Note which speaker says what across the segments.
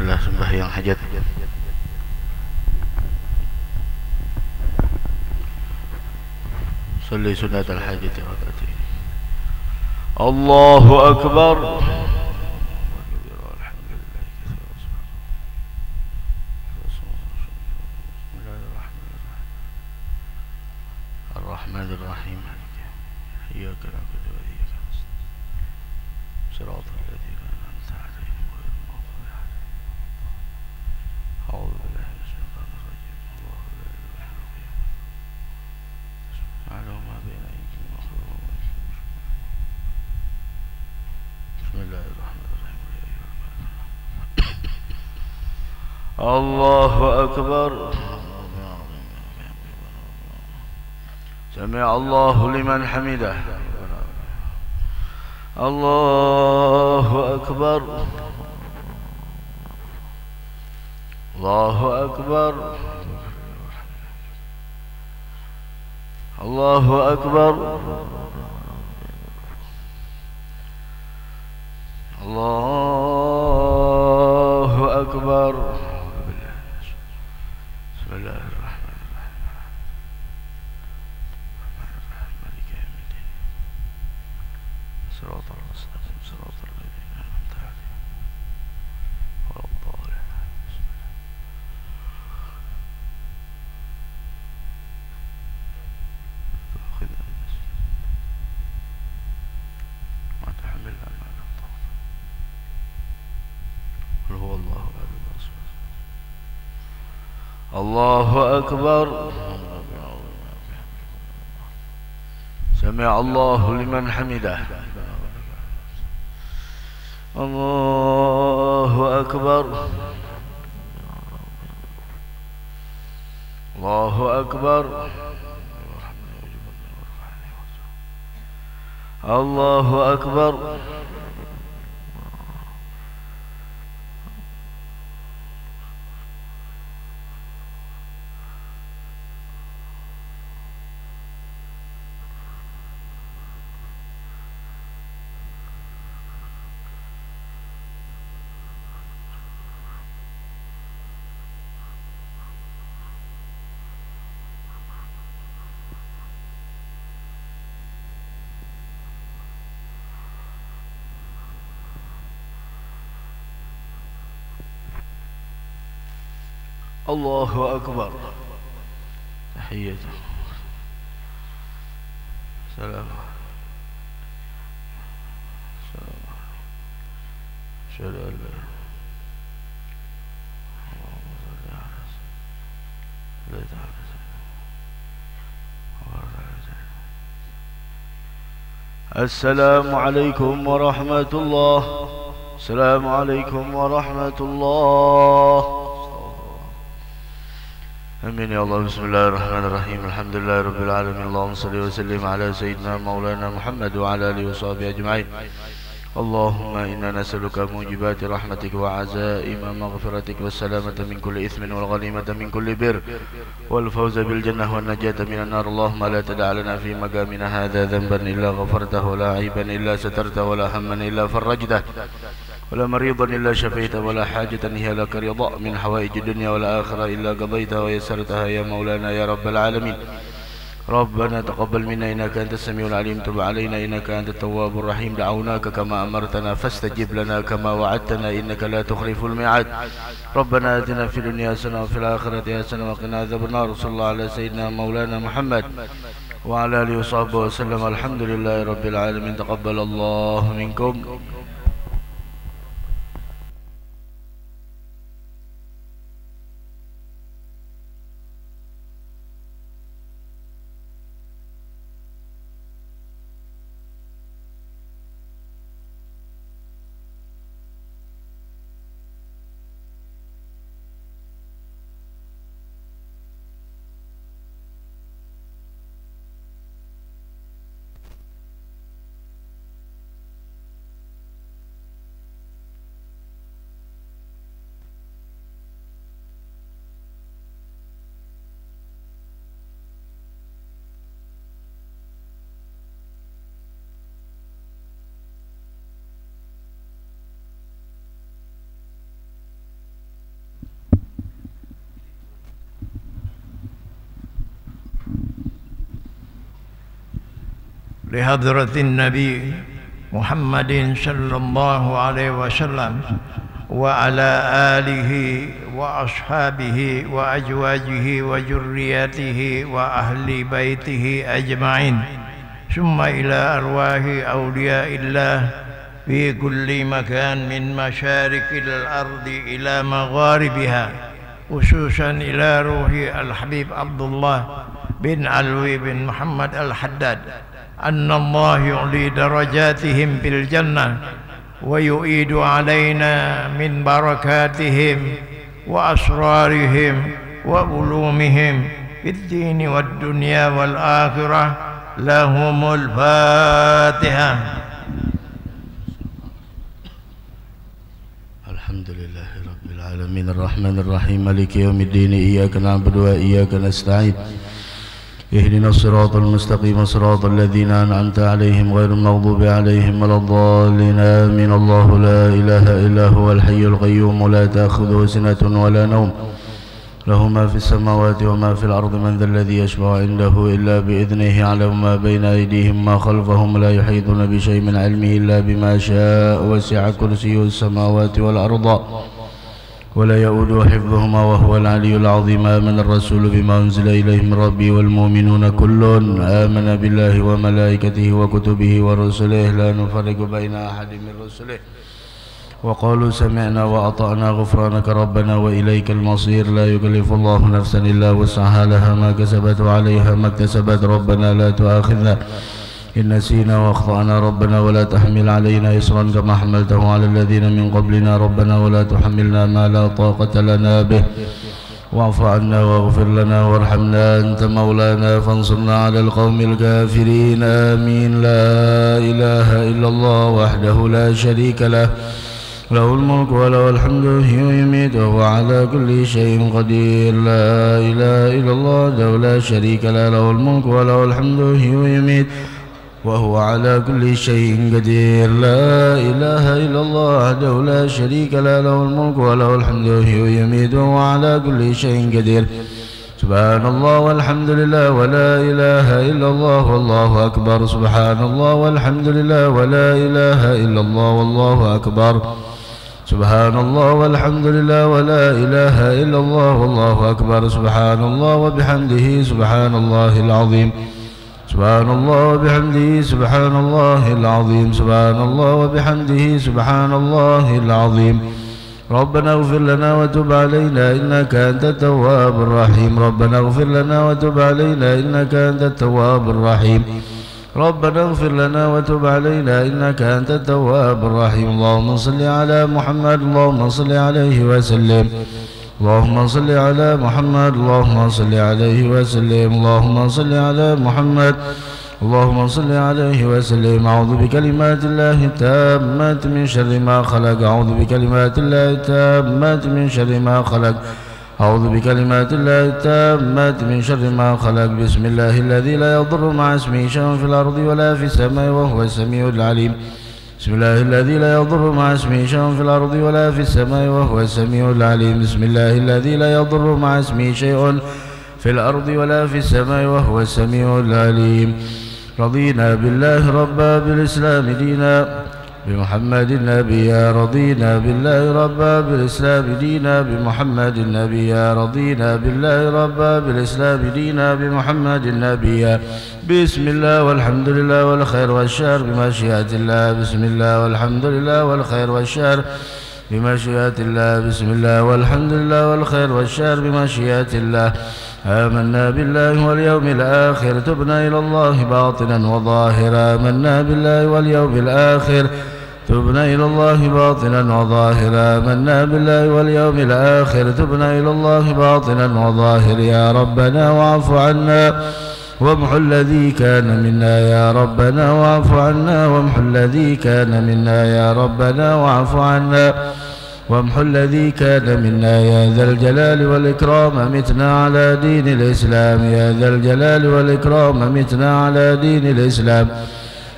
Speaker 1: Bismillah, sembahyang hajat. Salli sunat al-hajat rakatain. Allahu akbar. Ar-Rahmanir-Rahim. Iyyaka na'budu wa iyyaka nasta'in. Shiratal ladzina an'amta 'alaihim ghairil maghdubi 'alaihim waladdallin. A'udzu billahi minasy syaithanir rajim. Allahu la ilaha illa huwa. Ya'lamu ma baina aydihim wa ma khalfahum. Bismillahirrahmanirrahim. Allahu akbar. Sami' Allahu liman hamidah. Allahu akbar. Allahu akbar. Allahu akbar. Allahu akbar. Bismillahirrahmanirrahim. Maliki yaumiddin. Shiratal mustaqim, shiratal ladzina an'amta 'alaihim waladdallin. ما تحملنا ما لا طاقة. قل هو الله أحد الله أكبر. سمع الله لمن حمده. الله أكبر. الله أكبر. الله أكبر. الله أكبر. تحية سلام سلام. أشهد أن لا اللهم صل على سيدنا السلام عليكم ورحمة الله. السلام عليكم ورحمة الله. آمين يا الله. بسم الله الرحمن الرحيم. الحمد لله رب العالمين. اللهم صل وسلم على سيدنا مولانا محمد وعلى آله وصحبه أجمعين. اللهم إنا نسألك موجبات رحمتك وعزائم مغفرتك والسلامة من كل إثم والغنيمة من كل بر والفوز بالجنة والنجاة من النار. اللهم لا تدع لنا في مقامنا هذا ذنبا إلا غفرته ولا عيبا إلا سترته ولا هما إلا فرجته ولا مريضا إلا شفيته ولا حاجة هي لك رضا من حوائج الدنيا والآخرة إلا قضيتها ويسرتها يا مولانا يا رب العالمين. ربنا تقبل منا إنك أنت السميع العليم. تب علينا إنك أنت التواب الرحيم. دعوناك كما أمرتنا فاستجب لنا كما وعدتنا إنك لا تخلف الميعاد. ربنا آتنا في الدنيا حسنة وفي الآخرة حسنة وقنا عذاب النار. صلى الله على سيدنا مولانا محمد وعلى آله وصحبه وسلم. الحمد لله رب العالمين. تقبل الله منكم.
Speaker 2: لحضرة النبي محمد صلى الله عليه وسلم وعلى آله وأصحابه وأزواجه وذريته وأهل بيته أجمعين، ثم إلى أرواح أولياء الله في كل مكان من مشارق الأرض إلى مغاربها، خصوصا إلى روح الحبيب عبد الله بن علوي بن محمد الحداد، أن الله يعلي درجاتهم في الجنة ويؤيد علينا من بركاتهم وأسرارهم وعلومهم في الدين والدنيا والآخرة. لهم الفاتحة.
Speaker 1: الحمد لله رب العالمين الرحمن الرحيم مالك يوم الدين، إياك نعبد وإياك نستعين، اهدنا الصراط المستقيم صراط الذين أنعمت عليهم غير المغضوب عليهم ولا الضالين آمين. الله لا إله إلا هو الحي القيوم لا تأخذه سنة ولا نوم، له ما في السماوات وما في الأرض، من ذا الذي يشفع عنده إلا بإذنه، يعلم ما بين أيديهم ما خلفهم، لا يحيطون بشيء من علمه إلا بما شاء، وسع كرسيه السماوات والأرض ولا يؤوده حفظهما وهو العلي العظيم. آمن الرسول بما أنزل إليه من ربه والمؤمنون كل آمن بالله وملائكته وكتبه ورسله لا نفرق بين أحد من رسله، وقالوا سمعنا وأطعنا غفرانك ربنا وإليك المصير. لا يكلف الله نفسا إلا وسعها، لها ما كسبت وعليها ما اكتسبت. ربنا لا تؤاخذنا إن نسينا وأخطأنا ربنا ولا تحمل علينا إصرا كما حملته على الذين من قبلنا ربنا ولا تحملنا ما لا طاقة لنا به، واعف عنا واغفر لنا وارحمنا أنت مولانا فانصرنا على القوم الكافرين. آمين. لا إله إلا الله وحده لا شريك له، له الملك وله الحمد يحيي ويميت وهو على كل شيء قدير. لا إله إلا الله وحده لا شريك له، له الملك وله الحمد يحيي ويميت وهو على كل شيء قدير. لا إله إلا الله وحده لا شريك له، له الملك وله الحمد يحيي ويميت وهو على كل شيء قدير. سبحان الله والحمد لله ولا إله إلا الله والله أكبر. سبحان الله والحمد لله ولا إله إلا الله والله أكبر. سبحان الله والحمد لله ولا إله إلا الله والله أكبر. سبحان الله وبحمده سبحان الله العظيم. سبحان الله وبحمده سبحان الله العظيم. سبحان الله وبحمده سبحان الله العظيم. ربنا اغفر لنا وتب علينا إنك أنت التواب الرحيم. ربنا اغفر لنا وتب علينا إنك أنت التواب الرحيم. ربنا اغفر لنا وتب علينا إنك أنت التواب الرحيم. اللهم صل على محمد، اللهم صل عليه وسلم. اللهم صل على محمد، اللهم صل عليه وسلم. اللهم صل على محمد، اللهم صل عليه وسلم. أعوذ بكلمات الله التامات من شر ما خلق. أعوذ بكلمات الله التامات من شر ما خلق. أعوذ بكلمات الله التامات من شر ما خلق. بسم الله الذي لا يضر مع اسمه شيء في الأرض ولا في السماء وهو السميع العليم. بسم الله الذي لا يضر مع اسمه شيء في الأرض ولا في السماء وهو السميع العليم. بسم الله الذي لا يضر مع اسمه شيء في الأرض ولا في السماء وهو السميع العليم. رضينا بالله ربا، بالإسلام دينا، بمحمد نبيا. رضينا بالله ربا، بالإسلام دينا، بمحمد نبيا. رضينا بالله ربا، بالإسلام دينا، بمحمد نبيا. بسم الله والحمد لله والخير والشر بمشيئة الله. بسم الله والحمد لله والخير والشر بمشيئة الله. بسم الله والحمد لله والخير والشر بمشيئة الله. آمنا بالله واليوم الآخر، تبنا إلى الله باطنا وظاهرا. آمنا بالله واليوم الآخر، تبنا إلى الله باطنا وظاهرا. آمنا بالله واليوم الآخر، تبنا إلى الله باطنا وظاهرا. يا ربنا واعف عنا وامحو الذي كان منا. يا ربنا واعف عنا وامحو الذي كان منا. يا ربنا واعف عنا وامحو الذي كان منا. يا ذا الجلال والإكرام متنا على دين الإسلام. يا ذا الجلال والإكرام متنا على دين الإسلام.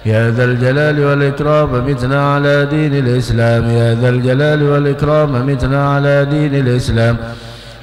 Speaker 1: يا ذا الجلال والإكرام متنا على دين الإسلام. يا ذا الجلال والإكرام متنا على دين الإسلام.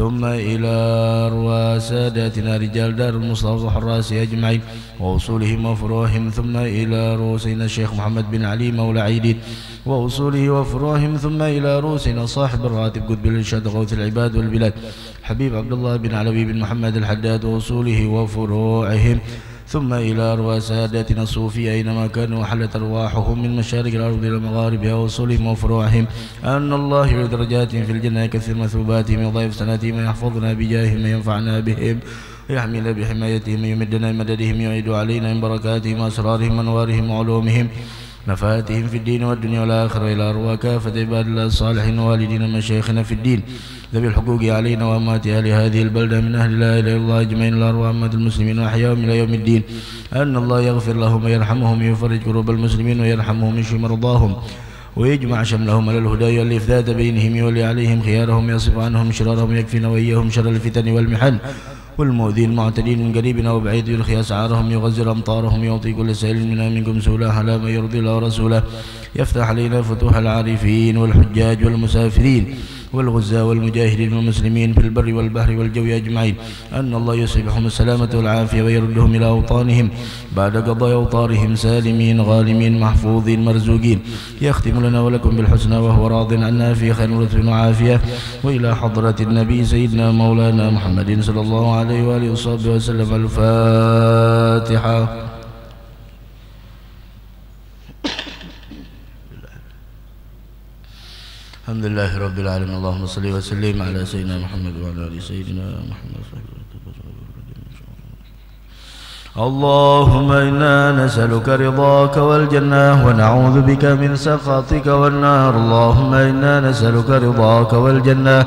Speaker 1: ثم إلى أرواح ساداتنا رجال دار المصطفى الحراس أجمعين وأصولهم وفروعهم، ثم إلى رؤوسنا الشيخ محمد بن علي مولى عيدين وأصوله وفروعهم، ثم إلى رؤوسنا صاحب الراتب قطب الإرشاد غوث العباد والبلاد حبيب عبد الله بن علوي بن محمد الحداد وأصوله وفروعهم، ثم إلى أرواح ساداتنا الصوفية أينما كانوا وحلت أرواحهم من مشارق الأرض إلى مغاربها وأصولهم وفروعهم، أن الله يعلي درجاتهم في الجنة يكثر مثوباتهم ويضاعف سناتهم ويحفظنا بجاههم وينفعنا بهم ويحمينا بحمايتهم ويمدنا بمددهم ويعيد علينا من بركاتهم وأسرارهم وأنوارهم وعلومهم نفاتهم في الدين والدنيا والآخرة، إلى أرواح كافة عباد الله الصالحين ووالدينا مشايخنا في الدين ذوي الحقوق علينا وأموات أهل هذه البلدة من أهل لا إله إلا الله أجمعين، إلى أرواح أموات المسلمين وأحياهم إلى يوم الدين، أن الله يغفر لهم ويرحمهم ويفرج كروب المسلمين ويرحمهم ويشفي مرضاهم ويجمع شملهم على الهدى والإف ذات بينهم يولي عليهم خيارهم ويصف عنهم شرارهم ويكفينا وإياهم شر الفتن والمحن والمؤذين المعتدين من قريبنا وبعيد يرخي أسعارهم يغزر أمطارهم يعطي كل سائل منا منكم سولا على ما يرضي الله ورسوله، يفتح علينا فتوح العارفين والحجاج والمسافرين والغزاة والمجاهدين والمسلمين في البر والبحر والجو أجمعين، أن الله يصيبهم السلامة والعافية ويردهم إلى أوطانهم بعد قضاء أوطارهم سالمين غالمين محفوظين مرزوقين، يختم لنا ولكم بالحسنى وهو راض عنا في خير ولطف وعافية، وإلى حضرة النبي سيدنا مولانا محمد صلى الله عليه وآله وصحبه وسلم. الفاتحة. الحمد لله رب العالمين، اللهم صل وسلم على سيدنا محمد وعلى آل سيدنا محمد. اللهم إنا نسألك رضاك والجنة ونعوذ بك من سخطك والنار. اللهم إنا نسألك رضاك والجنة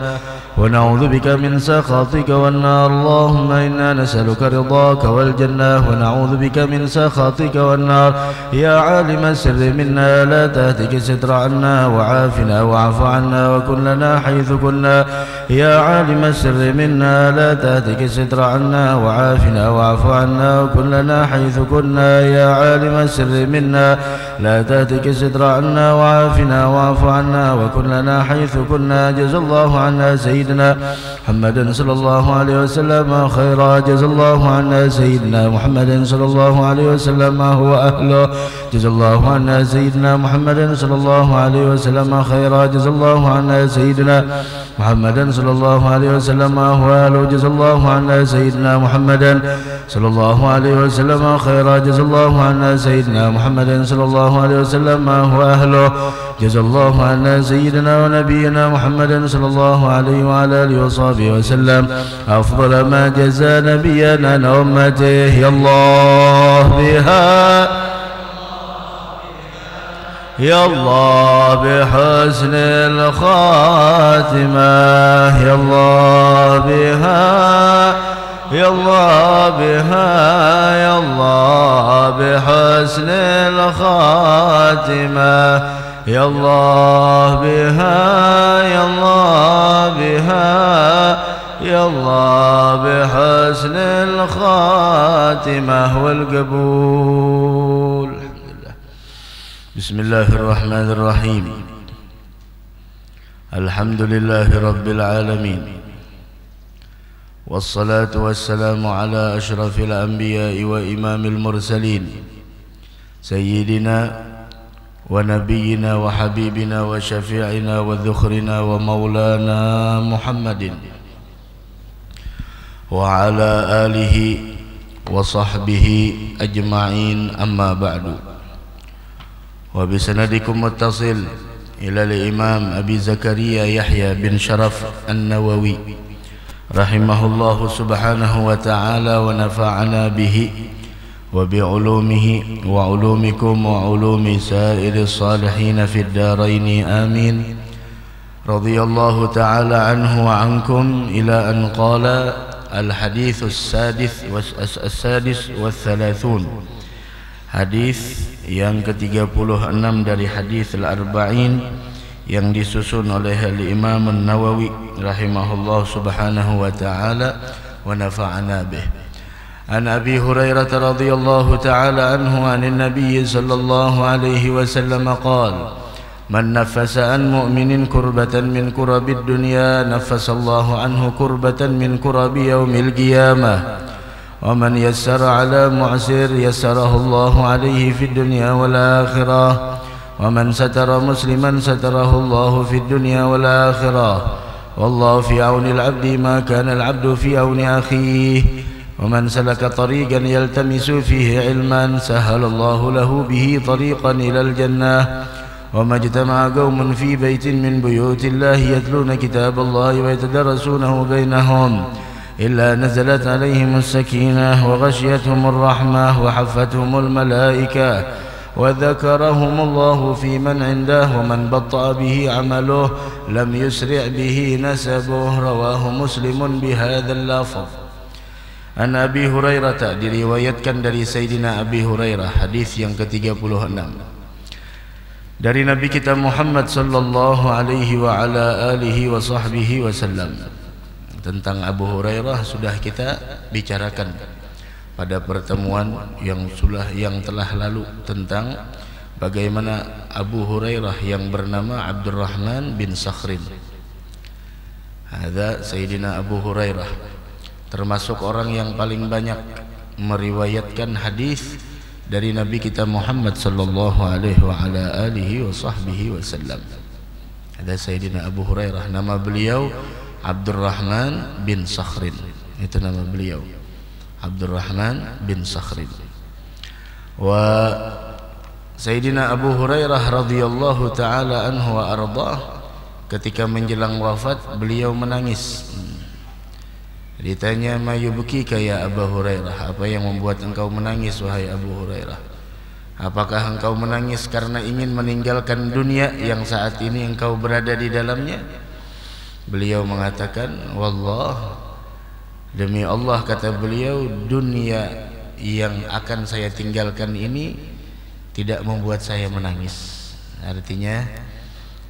Speaker 1: ونعوذ بك من سخطك والنار. اللهم إنا نسألك رضاك والجنة ونعوذ بك من سخطك والنار. يا عالم السر منا لا تهتك ستر عنا وعافنا واعف عنا وكن لنا حيث كنا. يا عالم السر منا لا تهتك ستر عنا وعافنا واعف عنا وكن لنا حيث كنا. يا عالم السر منا لا تهتك ستر عنا وعافنا واعف عنا وكن لنا حيث كنا. جزا الله عنا سيدنا محمد صلى الله عليه وسلم خيرا. جزا الله عنا سيدنا محمد صلى الله عليه وسلم هو أهله. جزا الله عنا سيدنا محمد صلى الله عليه وسلم خيرا. جزا الله عنا سيدنا محمد صلى الله عليه وسلم هو أهله. جزا الله عنا سيدنا محمد صلى الله عليه وسلم خيرا. جزا الله عنا سيدنا محمد صلى الله عليه وسلم هو أهله. جزا الله عنا سيدنا ونبينا محمد صلى الله عليه وعلى آله وصحبه وسلم أفضل ما جزى نبينا عن أمته. يا الله بها يا الله بحسن الخاتمة. يا الله بها يا الله بها يا الله بحسن الخاتمة. يا الله بها يا الله بها يا الله بحسن الخاتمة والقبول. بسم الله الرحمن الرحيم. الحمد لله رب العالمين، والصلاة والسلام على أشرف الأنبياء وإمام المرسلين سيدنا ونبينا وحبيبنا وشفيعنا وذخرنا ومولانا محمد وعلى آله وصحبه أجمعين. أما بعد، وبسندكم متصل إلى الإمام أبي زكريا يحيى بن شرف النووي رحمه الله سبحانه وتعالى ونفعنا به وبعلومه وعلومكم وعلوم سائر الصالحين في الدارين آمين. رضي الله تعالى عنه وعنكم إلى أن قال: الحديث السادس والثلاثون. Hadis yang ke-36 dari hadis al-arba'in yang disusun oleh al-Imam an-Nawawi rahimahullah subhanahu wa ta'ala wa nafa'ana bih. An Abi Hurairah radhiyallahu ta'ala anhu anin Nabiy sallallahu alaihi wasallam qala: من نفس عن مؤمن كربة من كرب الدنيا نفس الله عنه كربة من كرب يوم القيامة ومن يسر على معسر يسره الله عليه في الدنيا والآخرة ومن ستر مسلما ستره الله في الدنيا والآخرة والله في عون العبد ما كان العبد في عون أخيه ومن سلك طريقا يلتمس فيه علما سهل الله له به طريقا إلى الجنة وما اجتمع قوم في بيت من بيوت الله يتلون كتاب الله ويتدرسونه بينهم إلا نزلت عليهم السكينة وغشيتهم الرحمة وحفتهم الملائكة وذكرهم الله في من عنده ومن بطأ به عمله لم يسرع به نسبه رواه مسلم بهذا اللفظ. An Abi Hurairah, diriwayatkan dari Sayyidina Abi Hurairah, hadis yang ke-36 dari Nabi kita Muhammad sallallahu alaihi wa ala alihi wa sahbihi wasallam. Tentang Abu Hurairah sudah kita bicarakan pada pertemuan yang telah lalu tentang bagaimana Abu Hurairah yang bernama Abdurrahman bin Sakhrin. Ada Sayyidina Abu Hurairah termasuk orang yang paling banyak meriwayatkan hadis dari Nabi kita Muhammad sallallahu alaihi wa ala alihi wa sahbihi wasallam. Ada Sayyidina Abu Hurairah, nama beliau Abdurrahman bin Sakhrin. Itu nama beliau, Abdurrahman bin Sakhrin. Wa Sayyidina Abu Hurairah radhiyallahu taala anhu wa ardhah, ketika menjelang wafat beliau menangis. Ditanya, ma yubkika ya Abu Hurairah, apa yang membuat engkau menangis wahai Abu Hurairah? Apakah engkau menangis karena ingin meninggalkan dunia yang saat ini engkau berada di dalamnya? Beliau mengatakan, wallah, demi Allah, kata beliau, dunia yang akan saya tinggalkan ini tidak membuat saya menangis. Artinya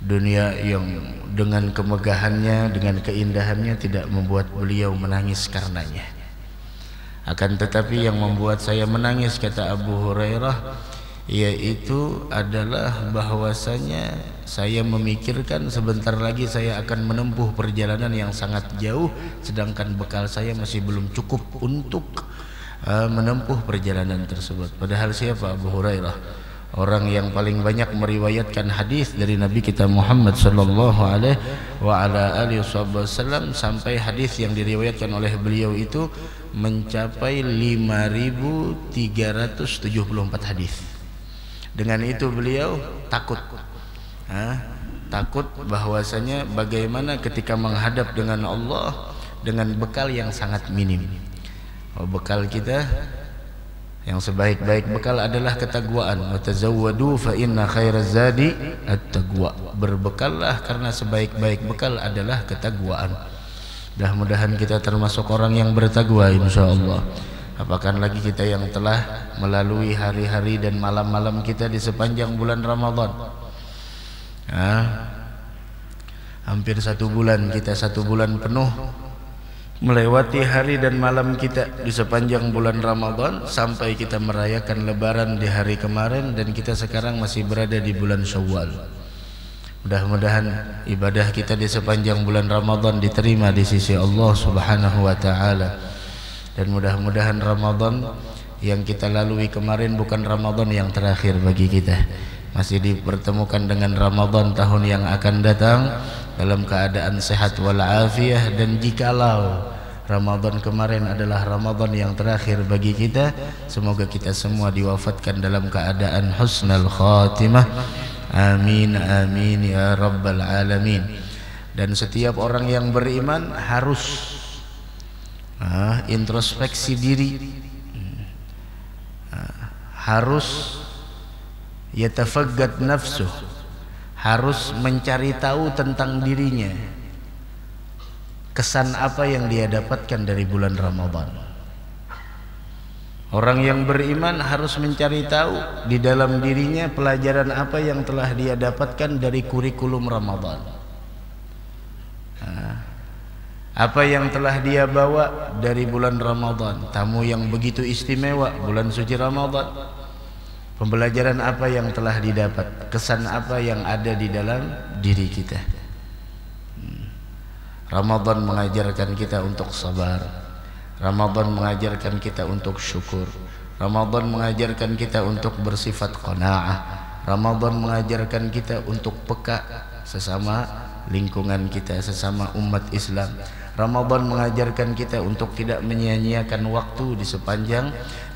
Speaker 1: dunia yang dengan kemegahannya, dengan keindahannya tidak membuat beliau menangis karenanya. Akan tetapi yang membuat saya menangis, kata Abu Hurairah, yaitu adalah bahwasanya saya memikirkan sebentar lagi saya akan menempuh perjalanan yang sangat jauh, sedangkan bekal saya masih belum cukup untuk menempuh perjalanan tersebut. Padahal siapa Abu Hurairah? Orang yang paling banyak meriwayatkan hadis dari Nabi kita Muhammad sallallahu alaihi wa ala alihi wasallam, sampai hadis yang diriwayatkan oleh beliau itu mencapai 5.374 hadis. Dengan itu beliau takut, takut bahwasanya bagaimana ketika menghadap dengan Allah dengan bekal yang sangat minim. Bekal kita yang sebaik-baik bekal adalah ketakwaan. Wa tazawwadu fa inna khairaz zadi at-taqwa. Berbekallah karena sebaik-baik bekal adalah ketakwaan. Mudah-mudahan kita termasuk orang yang bertakwa insyaallah. Apakah lagi kita yang telah melalui hari-hari dan malam-malam kita di sepanjang bulan Ramadan. Hampir 1 bulan kita, 1 bulan penuh melewati hari dan malam kita di sepanjang bulan Ramadan sampai kita merayakan Lebaran di hari kemarin, dan kita sekarang masih berada di bulan Syawal. Mudah-mudahan ibadah kita di sepanjang bulan Ramadan diterima di sisi Allah Subhanahu wa taala, dan mudah-mudahan Ramadan yang kita lalui kemarin bukan Ramadan yang terakhir bagi kita. Masih dipertemukan dengan Ramadan tahun yang akan datang dalam keadaan sehat walafiah, dan jikalau Ramadan kemarin adalah Ramadan yang terakhir bagi kita, semoga kita semua diwafatkan dalam keadaan husnul khatimah. Amin amin ya rabbal alamin. Dan setiap orang yang beriman harus introspeksi diri, harus yatafaggad nafsuh, harus mencari tahu tentang dirinya, kesan apa yang dia dapatkan dari bulan Ramadan. Orang yang beriman harus mencari tahu di dalam dirinya pelajaran apa yang telah dia dapatkan dari kurikulum Ramadan. Apa yang telah dia bawa dari bulan Ramadan, tamu yang begitu istimewa bulan suci Ramadan, Pembelajaran apa yang telah didapat, kesan apa yang ada di dalam diri kita. Ramadan mengajarkan kita untuk sabar. Ramadan mengajarkan kita untuk syukur. Ramadan mengajarkan kita untuk bersifat qanaah. Ramadan mengajarkan kita untuk peka sesama lingkungan kita, sesama umat Islam. Ramadan mengajarkan kita untuk tidak menyia-nyiakan waktu di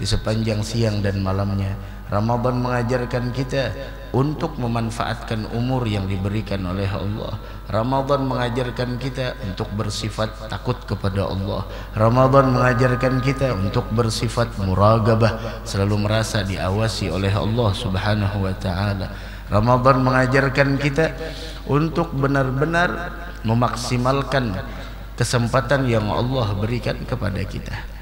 Speaker 1: sepanjang siang dan malamnya. Ramadan mengajarkan kita untuk memanfaatkan umur yang diberikan oleh Allah. Ramadan mengajarkan kita untuk bersifat takut kepada Allah. Ramadan mengajarkan kita untuk bersifat muragabah, selalu merasa diawasi oleh Allah Subhanahu wa taala. Ramadan mengajarkan kita untuk benar-benar memaksimalkan kesempatan yang Allah berikan kepada kita.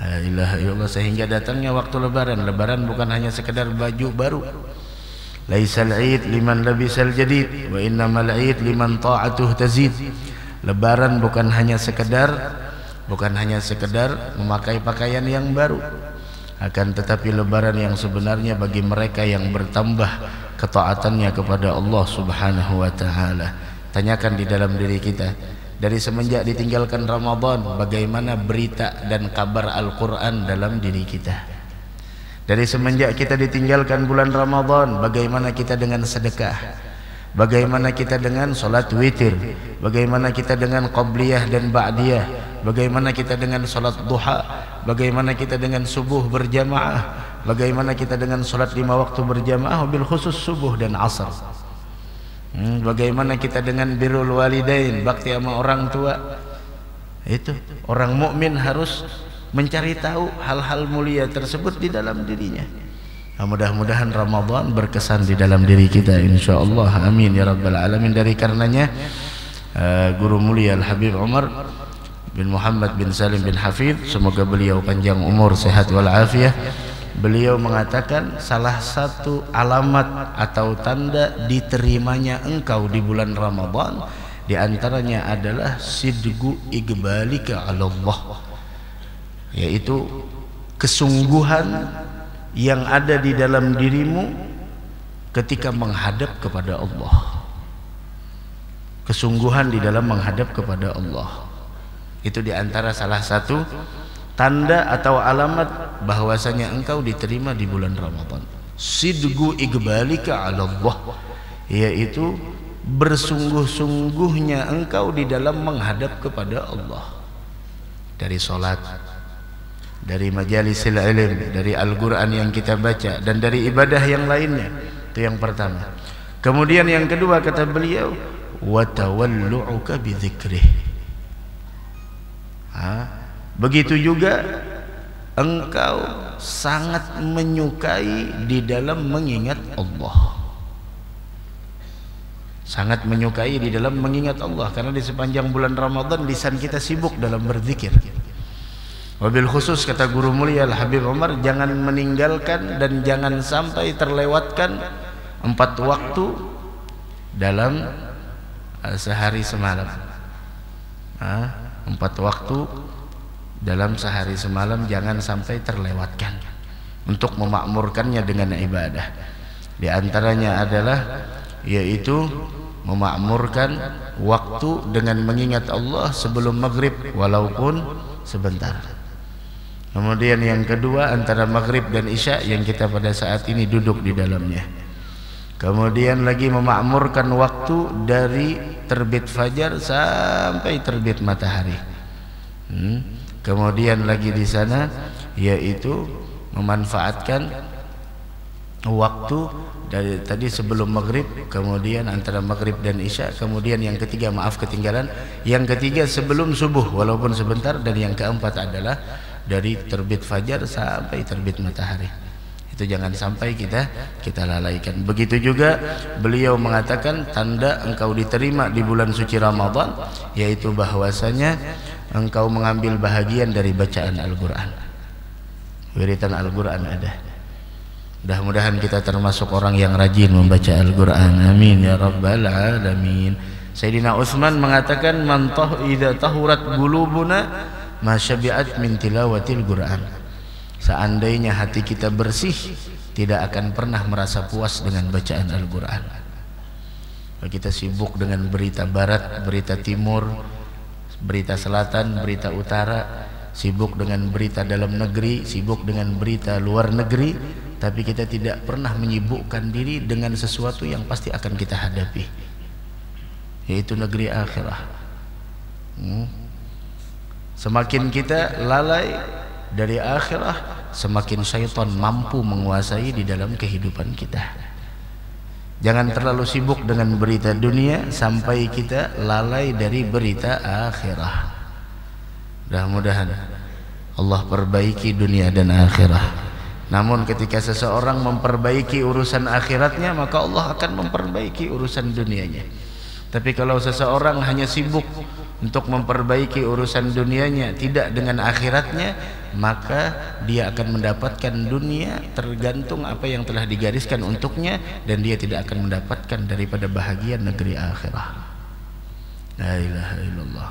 Speaker 1: La ilaha illallah, sehingga datangnya waktu lebaran. Lebaran bukan hanya sekedar baju baru. Laisal 'id liman labisal jadid wa innamal 'id liman ta'atuh tazid. Lebaran bukan hanya sekedar memakai pakaian yang baru, akan tetapi lebaran yang sebenarnya bagi mereka yang bertambah ketaatannya kepada Allah Subhanahu wa taala. Tanyakan di dalam diri kita, dari semenjak ditinggalkan Ramadan, bagaimana berita dan kabar Al-Quran dalam diri kita? Dari semenjak kita ditinggalkan bulan Ramadan, bagaimana kita dengan sedekah? Bagaimana kita dengan solat witir? Bagaimana kita dengan qabliyah dan ba'diyah? Bagaimana kita dengan solat duha? Bagaimana kita dengan subuh berjamaah? Bagaimana kita dengan solat 5 waktu berjamaah, bil khusus subuh dan asar? Bagaimana kita dengan birrul walidain, bakti sama orang tua? Itu orang mukmin harus mencari tahu hal-hal mulia tersebut di dalam dirinya. Mudah-mudahan Ramadan berkesan di dalam diri kita, insyaallah. Amin ya rabbal alamin. Dari karenanya guru mulia Al-Habib Umar bin Muhammad bin Salim bin Hafidh, semoga beliau panjang umur, sehat walafiat. Beliau mengatakan salah satu alamat atau tanda diterimanya engkau di bulan Ramadan, di antaranya adalah sidqu iqbalika 'ala Allah, yaitu kesungguhan yang ada di dalam dirimu ketika menghadap kepada Allah. Kesungguhan di dalam menghadap kepada Allah, itu di antara salah satu tanda atau alamat bahwasanya engkau diterima di bulan Ramadan. Sidqu iqbalika 'ala Allah, yaitu bersungguh-sungguhnya engkau di dalam menghadap kepada Allah, dari salat, dari majalisil ilm, dari Al-Qur'an yang kita baca, dan dari ibadah yang lainnya. Itu yang pertama. Kemudian yang kedua, kata beliau, wa tawallu'uka bi dzikrih. Begitu juga engkau sangat menyukai di dalam mengingat Allah. Sangat menyukai di dalam mengingat Allah, karena di sepanjang bulan Ramadan lisan kita sibuk dalam berzikir. Wabil khusus, kata guru mulia Al-Habib Umar, jangan meninggalkan dan jangan sampai terlewatkan 4 waktu dalam sehari semalam. 4 waktu dalam sehari semalam jangan sampai terlewatkan untuk memakmurkannya dengan ibadah. Di antaranya adalah yaitu memakmurkan waktu dengan mengingat Allah sebelum maghrib walaupun sebentar. Kemudian yang kedua, antara maghrib dan isya yang kita pada saat ini duduk di dalamnya. Kemudian lagi memakmurkan waktu dari terbit fajar sampai terbit matahari. Kemudian lagi di sana yaitu memanfaatkan waktu dari tadi sebelum maghrib, kemudian antara maghrib dan isya, kemudian yang ketiga, maaf ketinggalan, yang ketiga sebelum subuh walaupun sebentar, dan yang keempat adalah dari terbit fajar sampai terbit matahari. Itu jangan sampai kita lalaikan. Begitu juga beliau mengatakan tanda engkau diterima di bulan suci Ramadan, yaitu bahwasanya engkau mengambil bahagian dari bacaan Al-Quran. Wiritan Al-Quran ada. Mudah-mudahan kita termasuk orang yang rajin membaca Al-Quran. Amin ya rabbal alamin. Sayyidina Utsman mengatakan, man idza tahurat qulubuna ma syabi'at min tilawatil Quran. Seandainya hati kita bersih, tidak akan pernah merasa puas dengan bacaan Al-Quran. Kita sibuk dengan berita barat, berita timur, berita selatan, berita utara, sibuk dengan berita dalam negeri, sibuk dengan berita luar negeri, tapi kita tidak pernah menyibukkan diri dengan sesuatu yang pasti akan kita hadapi, yaitu negeri akhirah. Semakin kita lalai dari akhirah, semakin syaitan mampu menguasai di dalam kehidupan kita. Jangan terlalu sibuk dengan berita dunia sampai kita lalai dari berita akhirah. Mudah-mudahan Allah perbaiki dunia dan akhirah. Namun ketika seseorang memperbaiki urusan akhiratnya, maka Allah akan memperbaiki urusan dunianya. Tapi kalau seseorang hanya sibuk untuk memperbaiki urusan dunianya, tidak dengan akhiratnya, maka dia akan mendapatkan dunia tergantung apa yang telah digariskan untuknya, dan dia tidak akan mendapatkan daripada bahagian negeri akhirah. La ilaha illallah.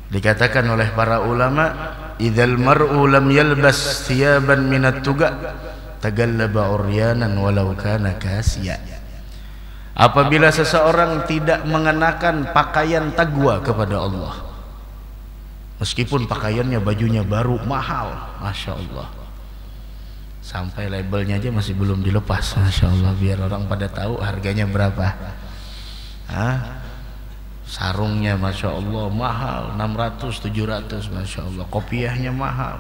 Speaker 1: Dikatakan oleh para ulama, idzal mar'u lam yalbas thiyaban minat tuga tagallaba uryanan walau kana kasiya. Apabila seseorang tidak mengenakan pakaian taqwa kepada Allah, meskipun pakaiannya, bajunya baru mahal, masya Allah, sampai labelnya aja masih belum dilepas, masya Allah, biar orang pada tahu harganya berapa. Sarungnya masya Allah mahal, 600, 700, masya Allah. Kopiahnya mahal.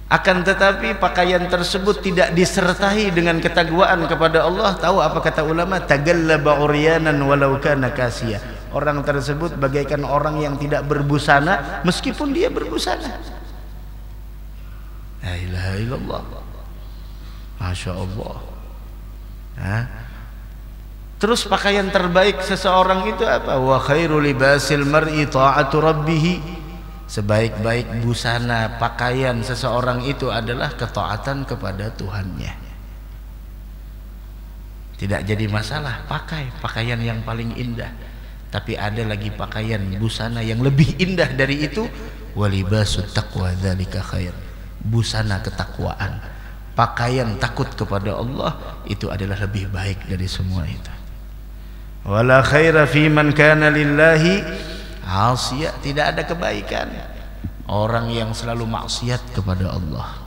Speaker 1: Akan tetapi pakaian tersebut tidak disertai dengan ketakwaan kepada Allah. Tahu apa kata ulama? Tagallaba uryanan walau kana kasiya. Orang tersebut bagaikan orang yang tidak berbusana meskipun dia berbusana. La ilaha illallah. Masya Allah. Terus pakaian terbaik seseorang itu apa? Wa khairu libasil mar'i ta'atu rabbih. Sebaik-baik busana pakaian seseorang itu adalah ketaatan kepada Tuhannya. Tidak jadi masalah pakai pakaian yang paling indah, tapi ada lagi pakaian busana yang lebih indah dari itu. Wa libasut taqwa dzalika khair. Busana ketakwaan, pakaian takut kepada Allah, itu adalah lebih baik dari semua itu. Wala khaira fi man kana lillahi asiya. Tidak ada kebaikan orang yang selalu maksiat kepada Allah.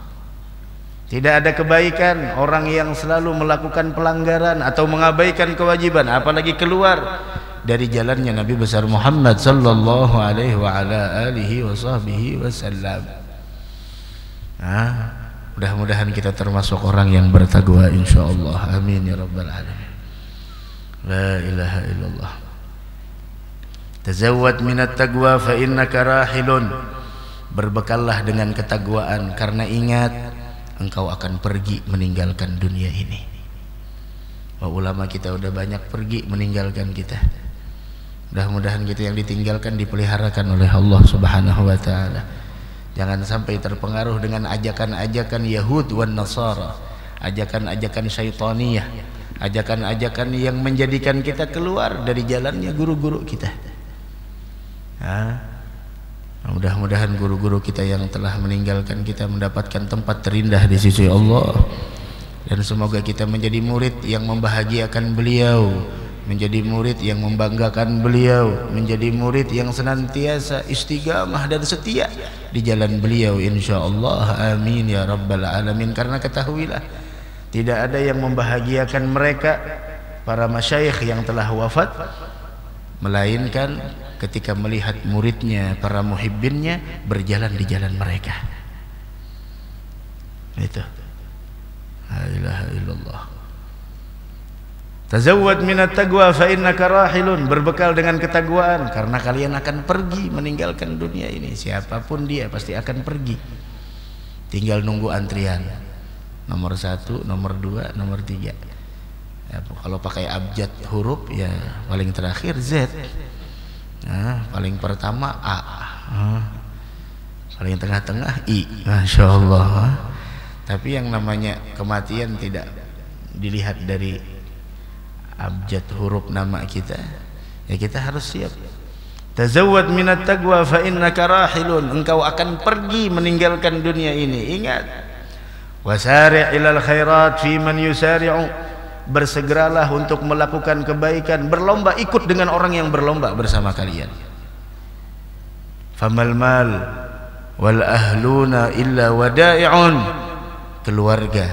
Speaker 1: Tidak ada kebaikan orang yang selalu melakukan pelanggaran atau mengabaikan kewajiban, apalagi keluar dari jalannya Nabi besar Muhammad sallallahu alaihi wa ala alihi wa sahbihi wasallam. Mudah-mudahan kita termasuk orang yang bertakwa insyaallah. Amin ya rabbal alamin. La ilaha illallah. Tazawwad minat taqwa fa innaka rahilun. Berbekallah dengan ketakwaan, karena ingat engkau akan pergi meninggalkan dunia ini. Ulama kita udah banyak pergi meninggalkan kita. Mudah-mudahan kita yang ditinggalkan dipeliharakan oleh Allah Subhanahu wa taala. Jangan sampai terpengaruh dengan ajakan-ajakan Yahud wan Nasara, ajakan-ajakan syaitaniyah, ajakan-ajakan yang menjadikan kita keluar dari jalannya guru-guru kita. Mudah-mudahan guru-guru kita yang telah meninggalkan kita mendapatkan tempat terindah di sisi Allah, dan semoga kita menjadi murid yang membahagiakan beliau, menjadi murid yang membanggakan beliau, menjadi murid yang senantiasa istiqamah dan setia di jalan beliau insyaallah. Amin ya rabbal alamin. Karena ketahuilah, tidak ada yang membahagiakan mereka, para masyayikh yang telah wafat, melainkan ketika melihat muridnya, para muhibbinnya berjalan di jalan mereka. Itu. La ilaha illallah. Tazawwad minat taqwa fa innaka rahilun. Berbekal dengan ketakwaan, karena kalian akan pergi meninggalkan dunia ini. Siapapun dia pasti akan pergi. Tinggal nunggu antrian. Nomor 1, nomor 2, nomor 3. Ya, kalau pakai abjad huruf ya paling terakhir Z. Paling pertama A. Paling tengah-tengah I. Masya Allah. Tapi yang namanya kematian tidak dilihat dari abjad huruf nama kita. Ya kita harus siap. Tazawwad minat taqwa fa innaka rahilun. Engkau akan pergi meninggalkan dunia ini. Ingat. Wasari' ilal khairat fi man yusari'u. Bersegeralah untuk melakukan kebaikan, berlomba, ikut dengan orang yang berlomba bersama kalian. Famal mal wal ahluna illa wada'i'un. Keluarga,